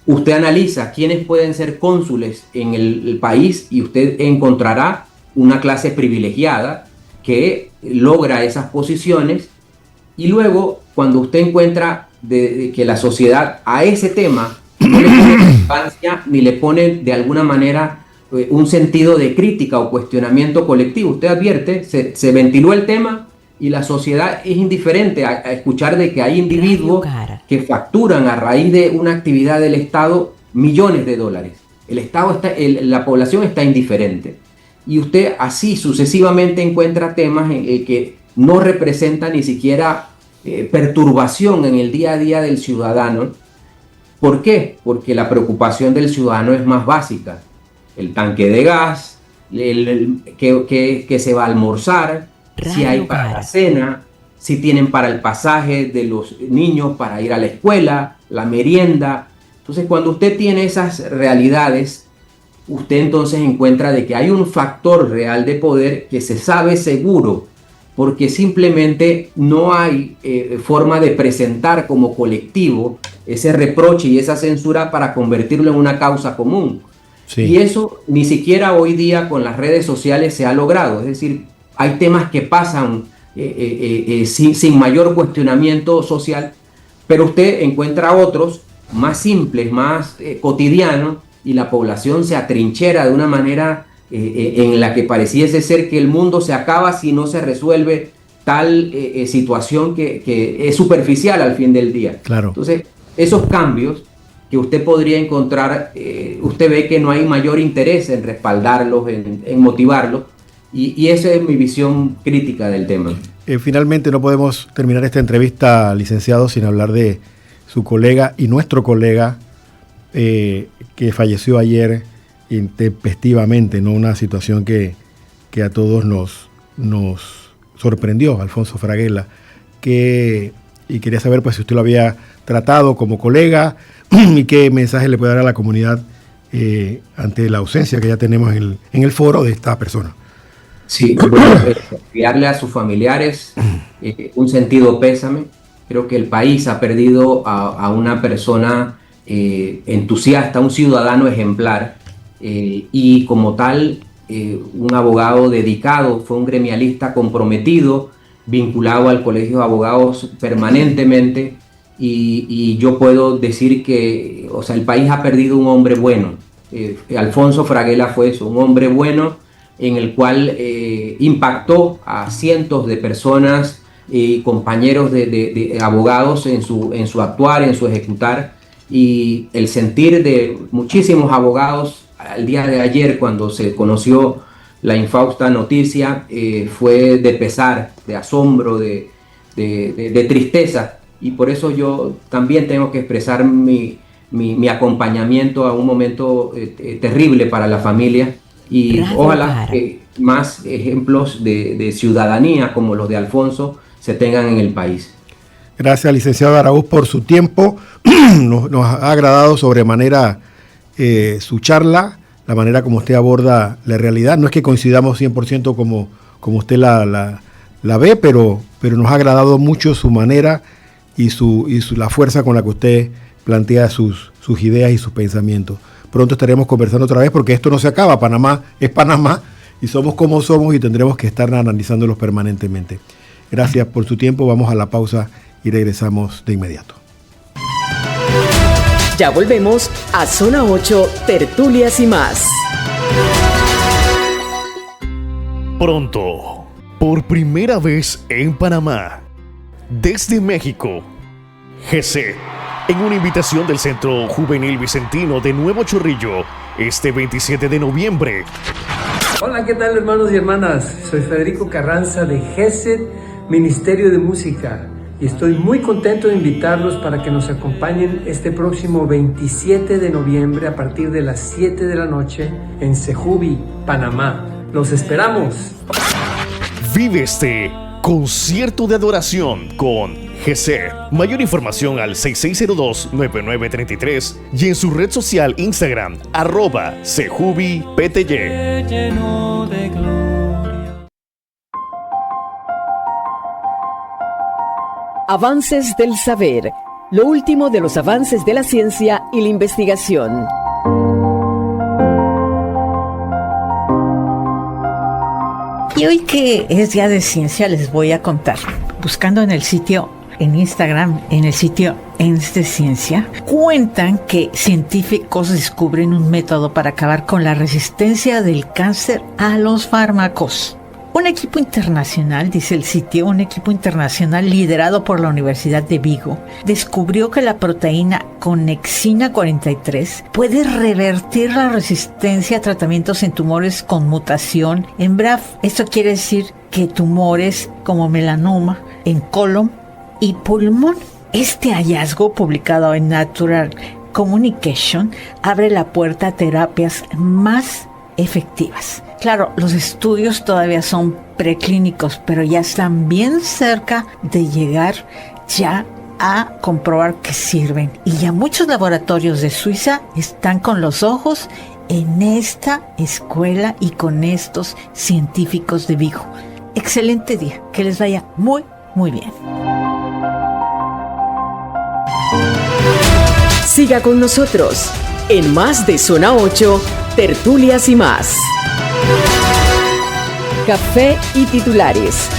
Usted analiza quiénes pueden ser cónsules en el país y usted encontrará una clase privilegiada que logra esas posiciones, y luego cuando usted encuentra que la sociedad a ese tema no le pone relevancia ni le pone de alguna manera un sentido de crítica o cuestionamiento colectivo, usted advierte, se ventiló el tema y la sociedad es indiferente a escuchar de que hay individuos que facturan a raíz de una actividad del Estado millones de dólares. La población está indiferente. Y usted así sucesivamente encuentra temas en el que no representa ni siquiera perturbación en el día a día del ciudadano. ¿Por qué? Porque la preocupación del ciudadano es más básica. El tanque de gas, que se va a almorzar, si hay para la cena, si tienen para el pasaje de los niños para ir a la escuela, la merienda. Entonces, cuando usted tiene esas realidades, usted entonces encuentra de que hay un factor real de poder que se sabe seguro, porque simplemente no hay forma de presentar como colectivo ese reproche y esa censura para convertirlo en una causa común. Sí. Y eso ni siquiera hoy día con las redes sociales se ha logrado. Es decir, hay temas que pasan sin mayor cuestionamiento social, pero usted encuentra otros más simples, más cotidianos, y la población se atrinchera de una manera en la que pareciese ser que el mundo se acaba si no se resuelve tal situación que es superficial al fin del día. Claro. Entonces, esos cambios que usted podría encontrar, usted ve que no hay mayor interés en respaldarlos, en motivarlos, y esa es mi visión crítica del tema. Finalmente no podemos terminar esta entrevista, licenciado, sin hablar de su colega y nuestro colega que falleció ayer intempestivamente, ¿no? Una situación que a todos nos sorprendió, Alfonso Fraguela, y quería saber pues si usted lo había tratado como colega y qué mensaje le puede dar a la comunidad ante la ausencia que ya tenemos en el foro de esta persona. Sí, bueno, enviarle a sus familiares un sentido pésame. Creo que el país ha perdido a una persona entusiasta, un ciudadano ejemplar, y como tal un abogado dedicado, fue un gremialista comprometido, vinculado al Colegio de Abogados permanentemente, y yo puedo decir que, o sea, el país ha perdido un hombre bueno. Alfonso Fraguela fue eso, un hombre bueno en el cual impactó a cientos de personas y compañeros de abogados en su actuar, en su ejecutar, y el sentir de muchísimos abogados al día de ayer cuando se conoció la infausta noticia fue de pesar, de asombro, de tristeza, y por eso yo también tengo que expresar mi mi acompañamiento a un momento terrible para la familia, y ojalá que más ejemplos de ciudadanía como los de Alfonso se tengan en el país. Gracias, licenciado Araúz, por su tiempo. Nos ha agradado sobremanera su charla, la manera como usted aborda la realidad. No es que coincidamos 100% como usted la ve, pero nos ha agradado mucho su manera y la fuerza con la que usted plantea sus ideas y sus pensamientos. Pronto estaremos conversando otra vez, porque esto no se acaba. Panamá es Panamá y somos como somos, y tendremos que estar analizándolos permanentemente. Gracias por su tiempo. Vamos a la pausa y regresamos de inmediato. Ya volvemos a Zona 8, Tertulias y más. Pronto, por primera vez en Panamá, desde México, GC, en una invitación del Centro Juvenil Vicentino de Nuevo Chorrillo, este 27 de noviembre. Hola, ¿qué tal, hermanos y hermanas? Soy Federico Carranza de GESED, Ministerio de Música, y estoy muy contento de invitarlos para que nos acompañen este próximo 27 de noviembre a partir de las 7 de la noche en Sejubi, Panamá. ¡Los esperamos! Vive este concierto de adoración con GC. Mayor información al 6602-9933 y en su red social Instagram, @sejubipty. Avances del saber, lo último de los avances de la ciencia y la investigación. Y hoy que es día de ciencia les voy a contar, buscando en el sitio, en Instagram, en el sitio ENS de Ciencia, cuentan que científicos descubren un método para acabar con la resistencia del cáncer a los fármacos. Un equipo internacional, dice el sitio, un equipo internacional liderado por la Universidad de Vigo, descubrió que la proteína Connexina 43 puede revertir la resistencia a tratamientos en tumores con mutación en BRAF. Esto quiere decir que tumores como melanoma en colon y pulmón. Este hallazgo, publicado en Natural Communication, abre la puerta a terapias más efectivas. Claro, los estudios todavía son preclínicos, pero ya están bien cerca de llegar ya a comprobar que sirven. Y ya muchos laboratorios de Suiza están con los ojos en esta escuela y con estos científicos de Vigo. Excelente día, que les vaya muy, muy bien. Siga con nosotros en más de Zona 8, Tertulias y más. Café y titulares.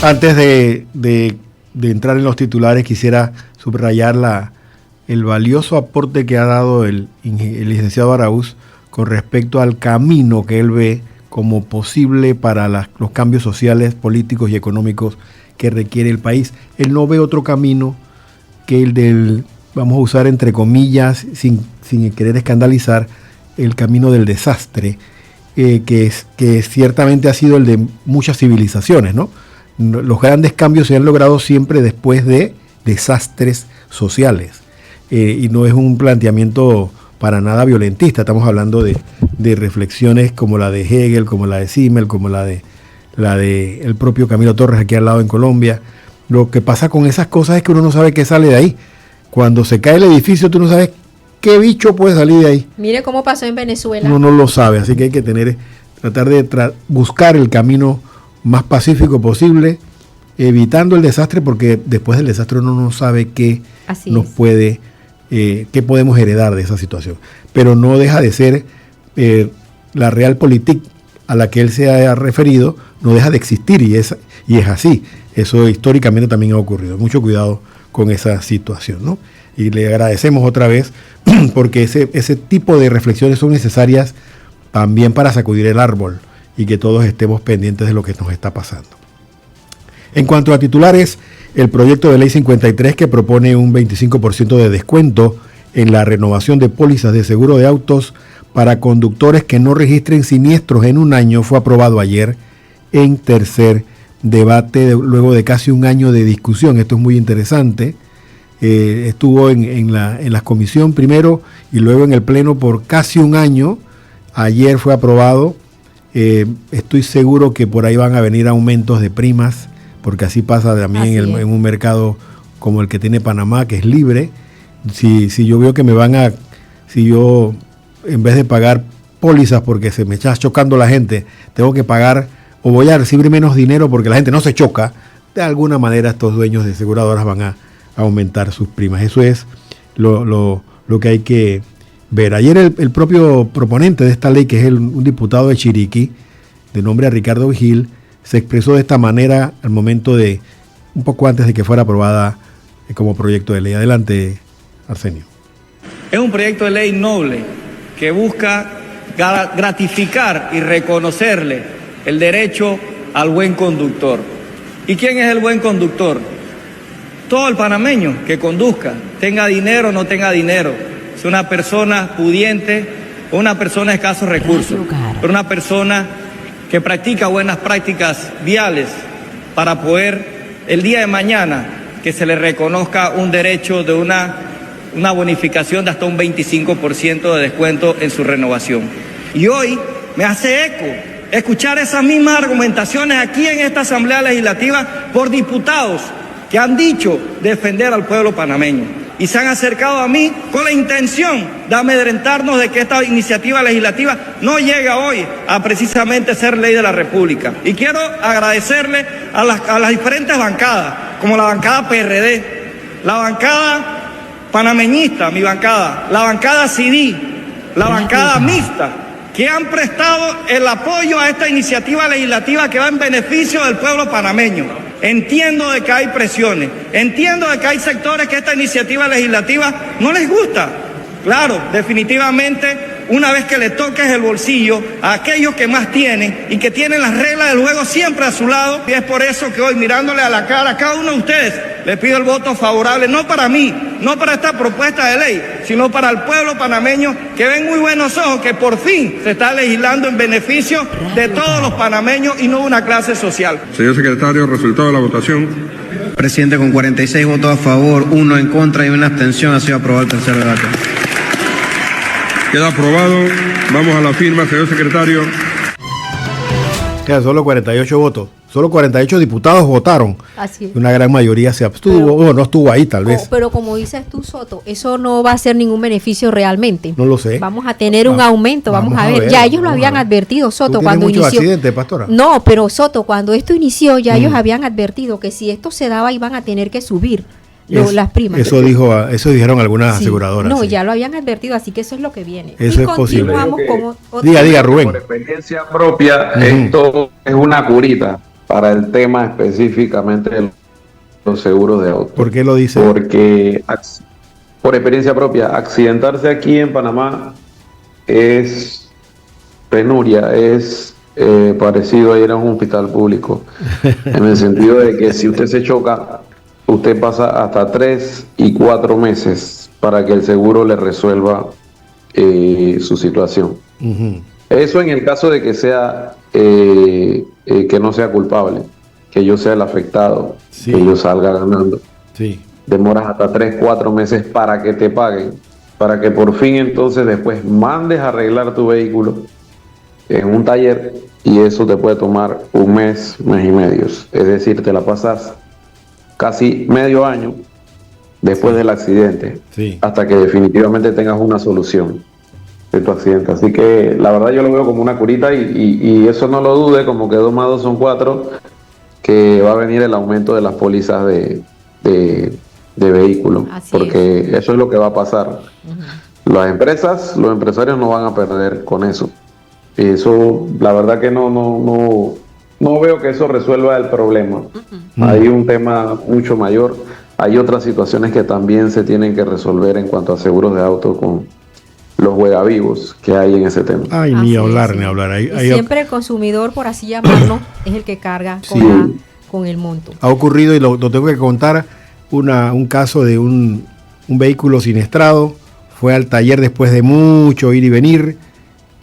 Antes de entrar en los titulares, quisiera subrayar el valioso aporte que ha dado el licenciado Araúz con respecto al camino que él ve como posible para los cambios sociales, políticos y económicos que requiere el país. Él no ve otro camino que el del, vamos a usar entre comillas, sin querer escandalizar, el camino del desastre, que ciertamente ha sido el de muchas civilizaciones, ¿no? Los grandes cambios se han logrado siempre después de desastres sociales, y no es un planteamiento para nada violentista. Estamos hablando de reflexiones como la de Hegel, como la de Simmel, como la de el propio Camilo Torres aquí al lado en Colombia. Lo que pasa con esas cosas es que uno no sabe qué sale de ahí. Cuando se cae el edificio, tú no sabes qué bicho puede salir de ahí. Mire cómo pasó en Venezuela. Uno no lo sabe, así que hay que tratar de buscar el camino más pacífico posible, evitando el desastre, porque después del desastre uno no sabe qué qué podemos heredar de esa situación. Pero no deja de ser la realpolitik a la que él se ha referido, no deja de existir, y es así. Eso históricamente también ha ocurrido. Mucho cuidado con esa situación, ¿no? Y le agradecemos otra vez porque ese tipo de reflexiones son necesarias también para sacudir el árbol y que todos estemos pendientes de lo que nos está pasando. En cuanto a titulares, el proyecto de ley 53, que propone un 25% de descuento en la renovación de pólizas de seguro de autos para conductores que no registren siniestros en un año, fue aprobado ayer en tercer debate luego de casi un año de discusión. Esto es muy interesante. estuvo en la comisión primero y luego en el pleno por casi un año. Ayer fue aprobado. Estoy seguro que por ahí van a venir aumentos de primas, porque así pasa también en un mercado como el que tiene Panamá, que es libre. Si yo veo que si yo en vez de pagar pólizas porque se me está chocando la gente, tengo que pagar o voy a recibir menos dinero porque la gente no se choca, de alguna manera estos dueños de aseguradoras van a aumentar sus primas. Eso es lo que hay que ver. Ayer el propio proponente de esta ley, que es un diputado de Chiriquí, de nombre Ricardo Vigil, se expresó de esta manera al momento un poco antes de que fuera aprobada como proyecto de ley. Adelante, Arsenio. Es un proyecto de ley noble que busca gratificar y reconocerle el derecho al buen conductor. ¿Y quién es el buen conductor? Todo el panameño que conduzca, tenga dinero o no tenga dinero, sea una persona pudiente o una persona de escasos recursos, pero una persona que practica buenas prácticas viales para poder el día de mañana que se le reconozca un derecho de una bonificación de hasta un 25% de descuento en su renovación. Y hoy me hace eco escuchar esas mismas argumentaciones aquí en esta Asamblea Legislativa por diputados que han dicho defender al pueblo panameño y se han acercado a mí con la intención de amedrentarnos de que esta iniciativa legislativa no llega hoy a precisamente ser ley de la República. Y quiero agradecerle a las diferentes bancadas, como la bancada PRD, la bancada panameñista, mi bancada, la bancada CD, la bancada mixta, que han prestado el apoyo a esta iniciativa legislativa que va en beneficio del pueblo panameño. Entiendo de que hay presiones, entiendo de que hay sectores que esta iniciativa legislativa no les gusta. Claro, definitivamente, una vez que le toques el bolsillo a aquellos que más tienen y que tienen las reglas del juego siempre a su lado, y es por eso que hoy, mirándole a la cara a cada uno de ustedes, le pido el voto favorable, no para mí, no para esta propuesta de ley, sino para el pueblo panameño, que ven muy buenos ojos que por fin se está legislando en beneficio de todos los panameños y no de una clase social. Señor secretario, resultado de la votación. Presidente, con 46 votos a favor, 1 en contra y 1 abstención, ha sido aprobado el tercer debate. Queda aprobado. Vamos a la firma, señor secretario. Quedan solo 48 votos. Solo 48 diputados votaron. Así es. Una gran mayoría se abstuvo, o no estuvo ahí tal vez. Pero como dices tú, Soto, eso no va a ser ningún beneficio realmente. No lo sé. Vamos a tener un aumento, vamos a ver. Ya ellos lo habían advertido, Soto, cuando inició. ¿Muchos accidentes, pastora? No, pero Soto, cuando esto inició, ya ellos habían advertido que si esto se daba iban a tener que subir las primas. Eso dijeron algunas aseguradoras. No, ya lo habían advertido, así que eso es lo que viene. Eso es posible. Diga, Rubén. Por experiencia propia, esto es una curita para el tema específicamente de los seguros de auto. ¿Por qué lo dice? Porque, por experiencia propia, accidentarse aquí en Panamá es penuria, es parecido a ir a un hospital público, en el sentido de que si usted se choca, usted pasa hasta 3 y 4 meses para que el seguro le resuelva su situación. Eso en el caso de que sea que no sea culpable, que yo sea el afectado, que yo salga ganando. Demoras hasta 3, 4 meses para que te paguen, para que por fin entonces después mandes a arreglar tu vehículo en un taller, y eso te puede tomar un mes, mes y medio. Es decir, te la pasas casi medio año después del accidente, hasta que definitivamente tengas una solución de tu accidente. Así que la verdad yo lo veo como una curita, y eso no lo dude, como que 2 más 2 son 4, que va a venir el aumento de las pólizas de vehículos, porque eso es lo que va a pasar. Las empresas, los empresarios no van a perder con eso. Y eso, la verdad que no veo que eso resuelva el problema. Hay un tema mucho mayor. Hay otras situaciones que también se tienen que resolver en cuanto a seguros de auto con los juegavivos que hay en ese tema. Ay, ni hablar. Siempre el consumidor, por así llamarlo, es el que carga con el monto. Ha ocurrido, y lo tengo que contar, un caso de un vehículo siniestrado. Fue al taller después de mucho ir y venir,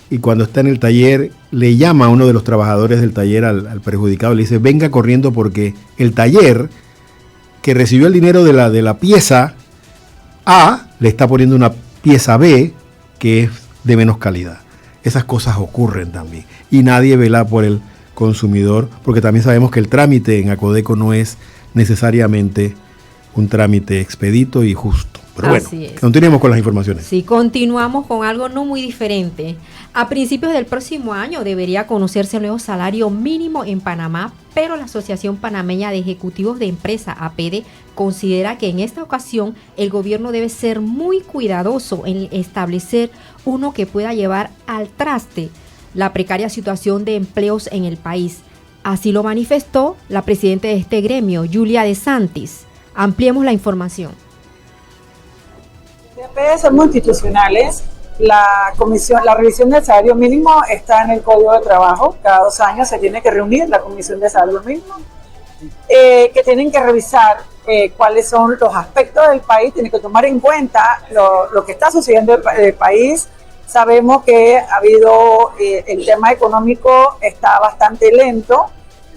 y cuando está en el taller le llama a uno de los trabajadores del taller al perjudicado y le dice: venga corriendo porque el taller que recibió el dinero de la pieza A le está poniendo una pieza B que es de menos calidad. Esas cosas ocurren también. Y nadie vela por el consumidor, porque también sabemos que el trámite en Acodeco no es necesariamente un trámite expedito y justo. Pero bueno, continuemos con las informaciones. Sí, continuamos con algo no muy diferente. A principios del próximo año debería conocerse el nuevo salario mínimo en Panamá, pero la Asociación Panameña de Ejecutivos de Empresa, APEDE, considera que en esta ocasión el gobierno debe ser muy cuidadoso en establecer uno que pueda llevar al traste la precaria situación de empleos en el país. Así lo manifestó la presidenta de este gremio, Julia De Santis. Ampliemos la información. Las APEDE son institucionales. La revisión del salario mínimo está en el Código de Trabajo. Cada 2 años se tiene que reunir la comisión de salario mínimo, que tienen que revisar cuáles son los aspectos del país, tienen que tomar en cuenta lo que está sucediendo en el país. Sabemos que ha habido, el tema económico está bastante lento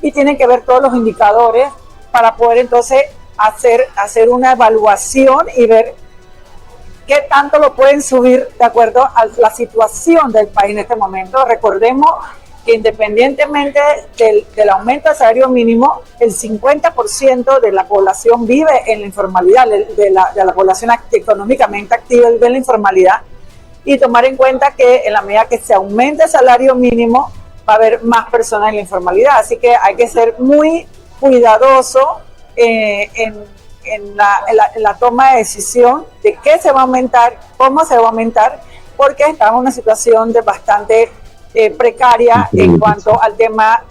y tienen que ver todos los indicadores para poder entonces hacer una evaluación y ver qué tanto lo pueden subir de acuerdo a la situación del país en este momento. Recordemos que independientemente del aumento del salario mínimo, el 50% de la población vive en la informalidad, de la población económicamente activa vive en la informalidad, y tomar en cuenta que en la medida que se aumente el salario mínimo va a haber más personas en la informalidad, así que hay que ser muy cuidadoso en la toma de decisión de qué se va a aumentar, cómo se va a aumentar, porque estamos en una situación de bastante precaria en cuanto al tema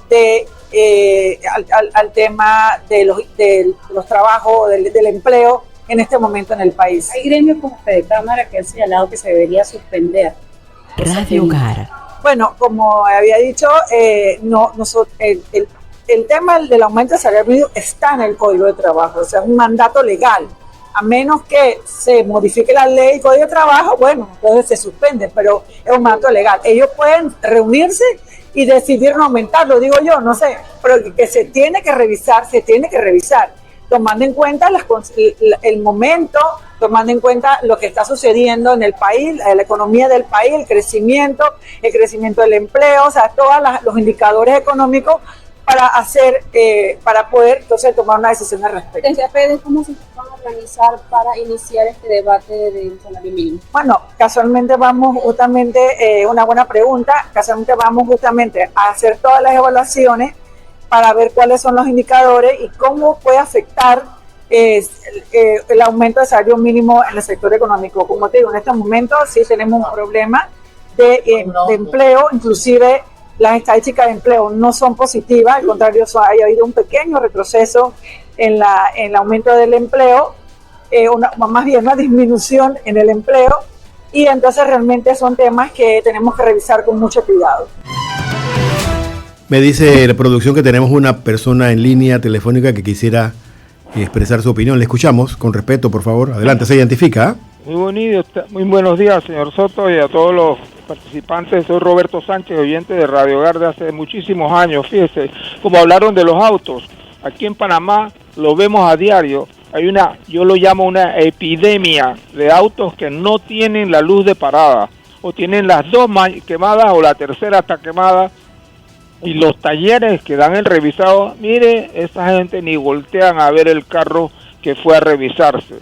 al tema de los trabajos, del empleo en este momento en el país. Hay gremios como Fedecámara que han señalado que se debería suspender. Radio Hogar. Bueno, como había dicho, el tema del aumento del salario mínimo está en el Código de Trabajo, o sea, es un mandato legal. A menos que se modifique la ley y Código de Trabajo, bueno, entonces se suspende, pero es un mandato legal. Ellos pueden reunirse y decidir no aumentarlo, digo yo, no sé, pero que se tiene que revisar, tomando en cuenta el momento, tomando en cuenta lo que está sucediendo en el país, la economía del país, el crecimiento del empleo, o sea, todos los indicadores económicos para poder entonces tomar una decisión al respecto. Desde APEDE, ¿cómo se van a organizar para iniciar este debate del salario mínimo? Bueno, casualmente vamos justamente, una buena pregunta, a hacer todas las evaluaciones para ver cuáles son los indicadores y cómo puede afectar el aumento del salario mínimo en el sector económico. Como te digo, en estos momentos sí tenemos un problema de empleo, inclusive las estadísticas de empleo no son positivas, al contrario, ha habido un pequeño retroceso en el aumento del empleo, más bien una disminución en el empleo, y entonces realmente son temas que tenemos que revisar con mucho cuidado. Me dice la producción que tenemos una persona en línea telefónica que quisiera expresar su opinión. Le escuchamos con respeto, por favor. Adelante, se identifica. Muy buenos días, señor Soto, y a todos los participantes. Soy Roberto Sánchez, oyente de Radio Hogar de hace muchísimos años. Fíjese, como hablaron de los autos, aquí en Panamá lo vemos a diario. Hay yo lo llamo una epidemia de autos que no tienen la luz de parada, o tienen las dos quemadas o la tercera está quemada, y los talleres que dan el revisado, mire, esa gente ni voltean a ver el carro que fue a revisarse,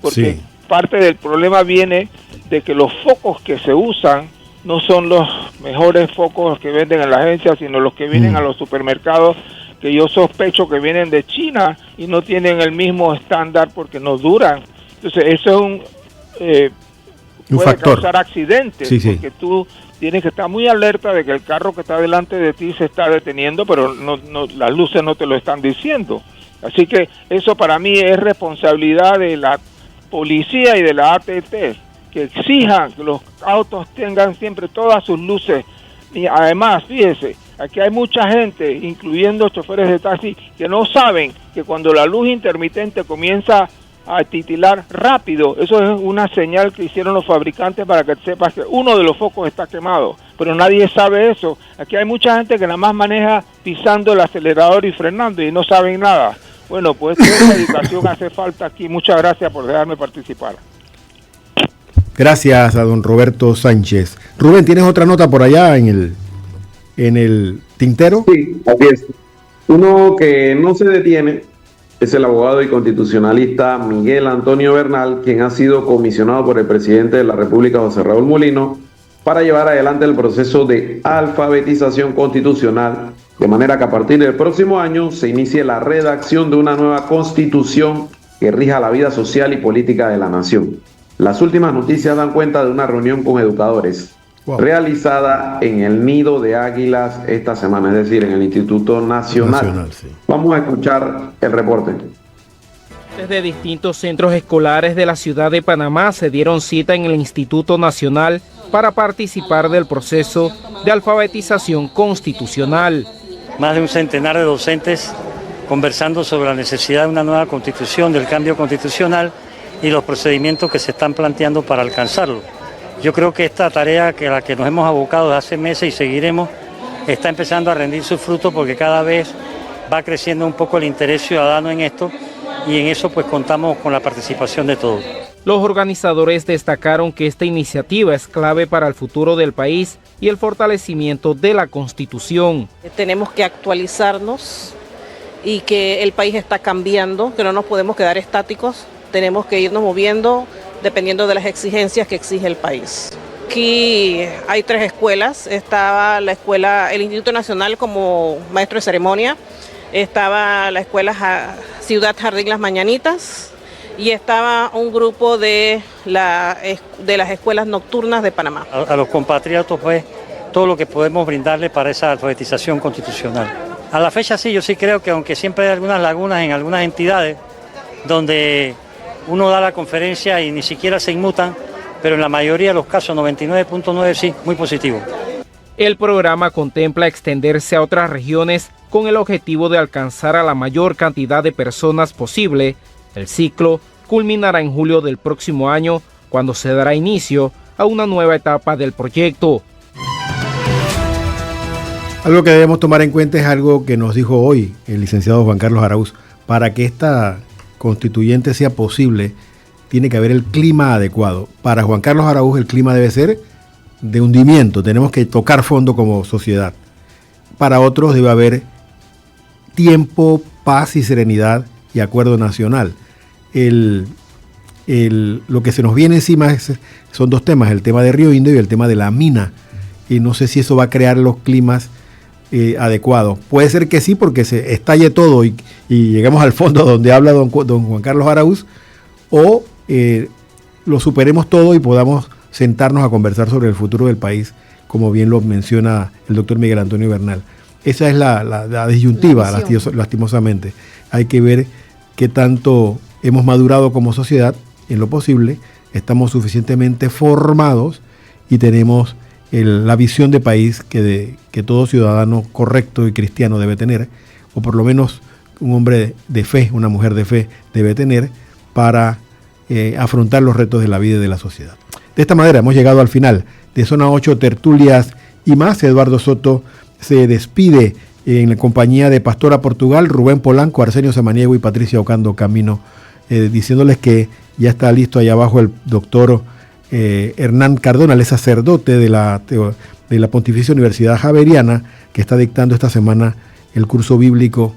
porque parte del problema viene de que los focos que se usan no son los mejores focos que venden en la agencia, sino los que vienen a los supermercados, que yo sospecho que vienen de China y no tienen el mismo estándar porque no duran. Entonces eso es puede factor. Causar accidentes, porque tú tienes que estar muy alerta de que el carro que está delante de ti se está deteniendo, pero no, las luces no te lo están diciendo. Así que eso para mí es responsabilidad de la policía y de la ATT, que exijan que los autos tengan siempre todas sus luces. Y además, fíjese, aquí hay mucha gente, incluyendo choferes de taxi, que no saben que cuando la luz intermitente comienza a titilar rápido, eso es una señal que hicieron los fabricantes para que sepas que uno de los focos está quemado, pero nadie sabe eso. Aquí hay mucha gente que nada más maneja pisando el acelerador y frenando y no saben nada. Bueno, pues esa educación hace falta aquí. Muchas gracias por dejarme participar. Gracias a don Roberto Sánchez. Rubén, ¿tienes otra nota por allá en el tintero? Sí, así es. Uno que no se detiene es el abogado y constitucionalista Miguel Antonio Bernal, quien ha sido comisionado por el presidente de la República, José Raúl Mulino, para llevar adelante el proceso de alfabetización constitucional, de manera que a partir del próximo año se inicie la redacción de una nueva constitución que rija la vida social y política de la nación. Las últimas noticias dan cuenta de una reunión con educadores realizada en el Nido de Águilas esta semana, es decir, en el Instituto Nacional. Sí. Vamos a escuchar el reporte. Desde distintos centros escolares de la ciudad de Panamá se dieron cita en el Instituto Nacional para participar del proceso de alfabetización constitucional. Más de un centenar de docentes conversando sobre la necesidad de una nueva constitución, del cambio constitucional y los procedimientos que se están planteando para alcanzarlo. Yo creo que esta tarea a la que nos hemos abocado desde hace meses y seguiremos está empezando a rendir sus frutos porque cada vez va creciendo un poco el interés ciudadano en esto y en eso pues contamos con la participación de todos. Los organizadores destacaron que esta iniciativa es clave para el futuro del país y el fortalecimiento de la Constitución. Tenemos que actualizarnos y que el país está cambiando, que no nos podemos quedar estáticos, tenemos que irnos moviendo dependiendo de las exigencias que exige el país. Aquí hay 3 escuelas, estaba la escuela, el Instituto Nacional como maestro de ceremonia, estaba la escuela Ciudad Jardín Las Mañanitas y estaba un grupo de las escuelas nocturnas de Panamá. A los compatriotas pues todo lo que podemos brindarle para esa alfabetización constitucional. A la fecha sí, yo sí creo que aunque siempre hay algunas lagunas en algunas entidades donde uno da la conferencia y ni siquiera se inmutan, pero en la mayoría de los casos, 99.9 sí, muy positivo. El programa contempla extenderse a otras regiones con el objetivo de alcanzar a la mayor cantidad de personas posible. El ciclo culminará en julio del próximo año, cuando se dará inicio a una nueva etapa del proyecto. Algo que debemos tomar en cuenta es algo que nos dijo hoy el licenciado Juan Carlos Araúz. Para que esta constituyente sea posible, tiene que haber el clima adecuado. Para Juan Carlos Araúz el clima debe ser de hundimiento, tenemos que tocar fondo como sociedad. Para otros debe haber tiempo, paz y serenidad y acuerdo nacional. Lo que se nos viene encima son 2 temas, el tema de Río Indio y el tema de la mina. Y no sé si eso va a crear los climas adecuados. Puede ser que sí, porque se estalle todo y lleguemos al fondo donde habla don Juan Carlos Araúz, o lo superemos todo y podamos sentarnos a conversar sobre el futuro del país, como bien lo menciona el doctor Miguel Antonio Bernal. Esa es la disyuntiva, lastimosamente. Hay que ver qué tanto hemos madurado como sociedad en lo posible, estamos suficientemente formados y tenemos la visión de país que todo ciudadano correcto y cristiano debe tener, o por lo menos un hombre de fe, una mujer de fe debe tener para afrontar los retos de la vida y de la sociedad. De esta manera hemos llegado al final de Zona 8 Tertulias y más. Eduardo Soto se despide en la compañía de Pastora Portugal, Rubén Polanco, Arsenio Samaniego y Patricia Ocando Camino, diciéndoles que ya está listo allá abajo el doctor Hernán Cardona, el sacerdote de la Pontificia Universidad Javeriana, que está dictando esta semana el curso bíblico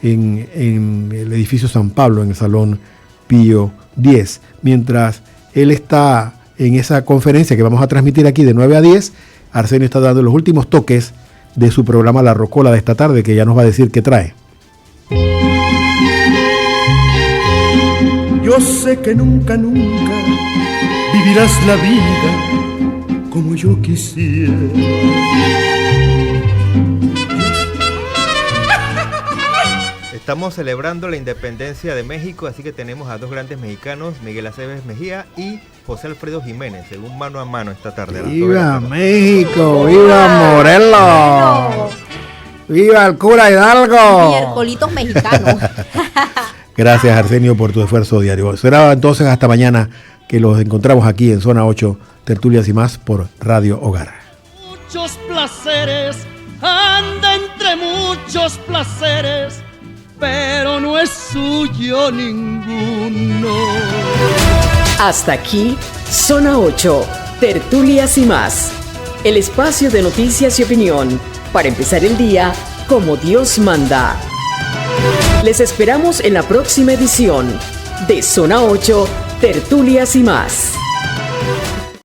en el edificio San Pablo, en el Salón Pío X. Mientras él está en esa conferencia que vamos a transmitir aquí de 9 a 10, Arsenio está dando los últimos toques de su programa La Rocola de esta tarde, que ya nos va a decir qué trae. Yo sé que nunca vivirás la vida como yo quisiera. Estamos celebrando la independencia de México, así que tenemos a 2 grandes mexicanos, Miguel Aceves Mejía y José Alfredo Jiménez, según Mano a Mano esta tarde. ¡Viva México! ¡Viva Morelos! ¡Viva el cura Hidalgo! Miércolitos mexicanos. Gracias, Arsenio, por tu esfuerzo diario. Será entonces hasta mañana que los encontramos aquí en Zona 8, Tertulias y más por Radio Hogar. Muchos placeres, anda entre muchos placeres, pero no es suyo ninguno. Hasta aquí, Zona 8, tertulias y más. El espacio de noticias y opinión para empezar el día como Dios manda. Les esperamos en la próxima edición de Zona 8, tertulias y más.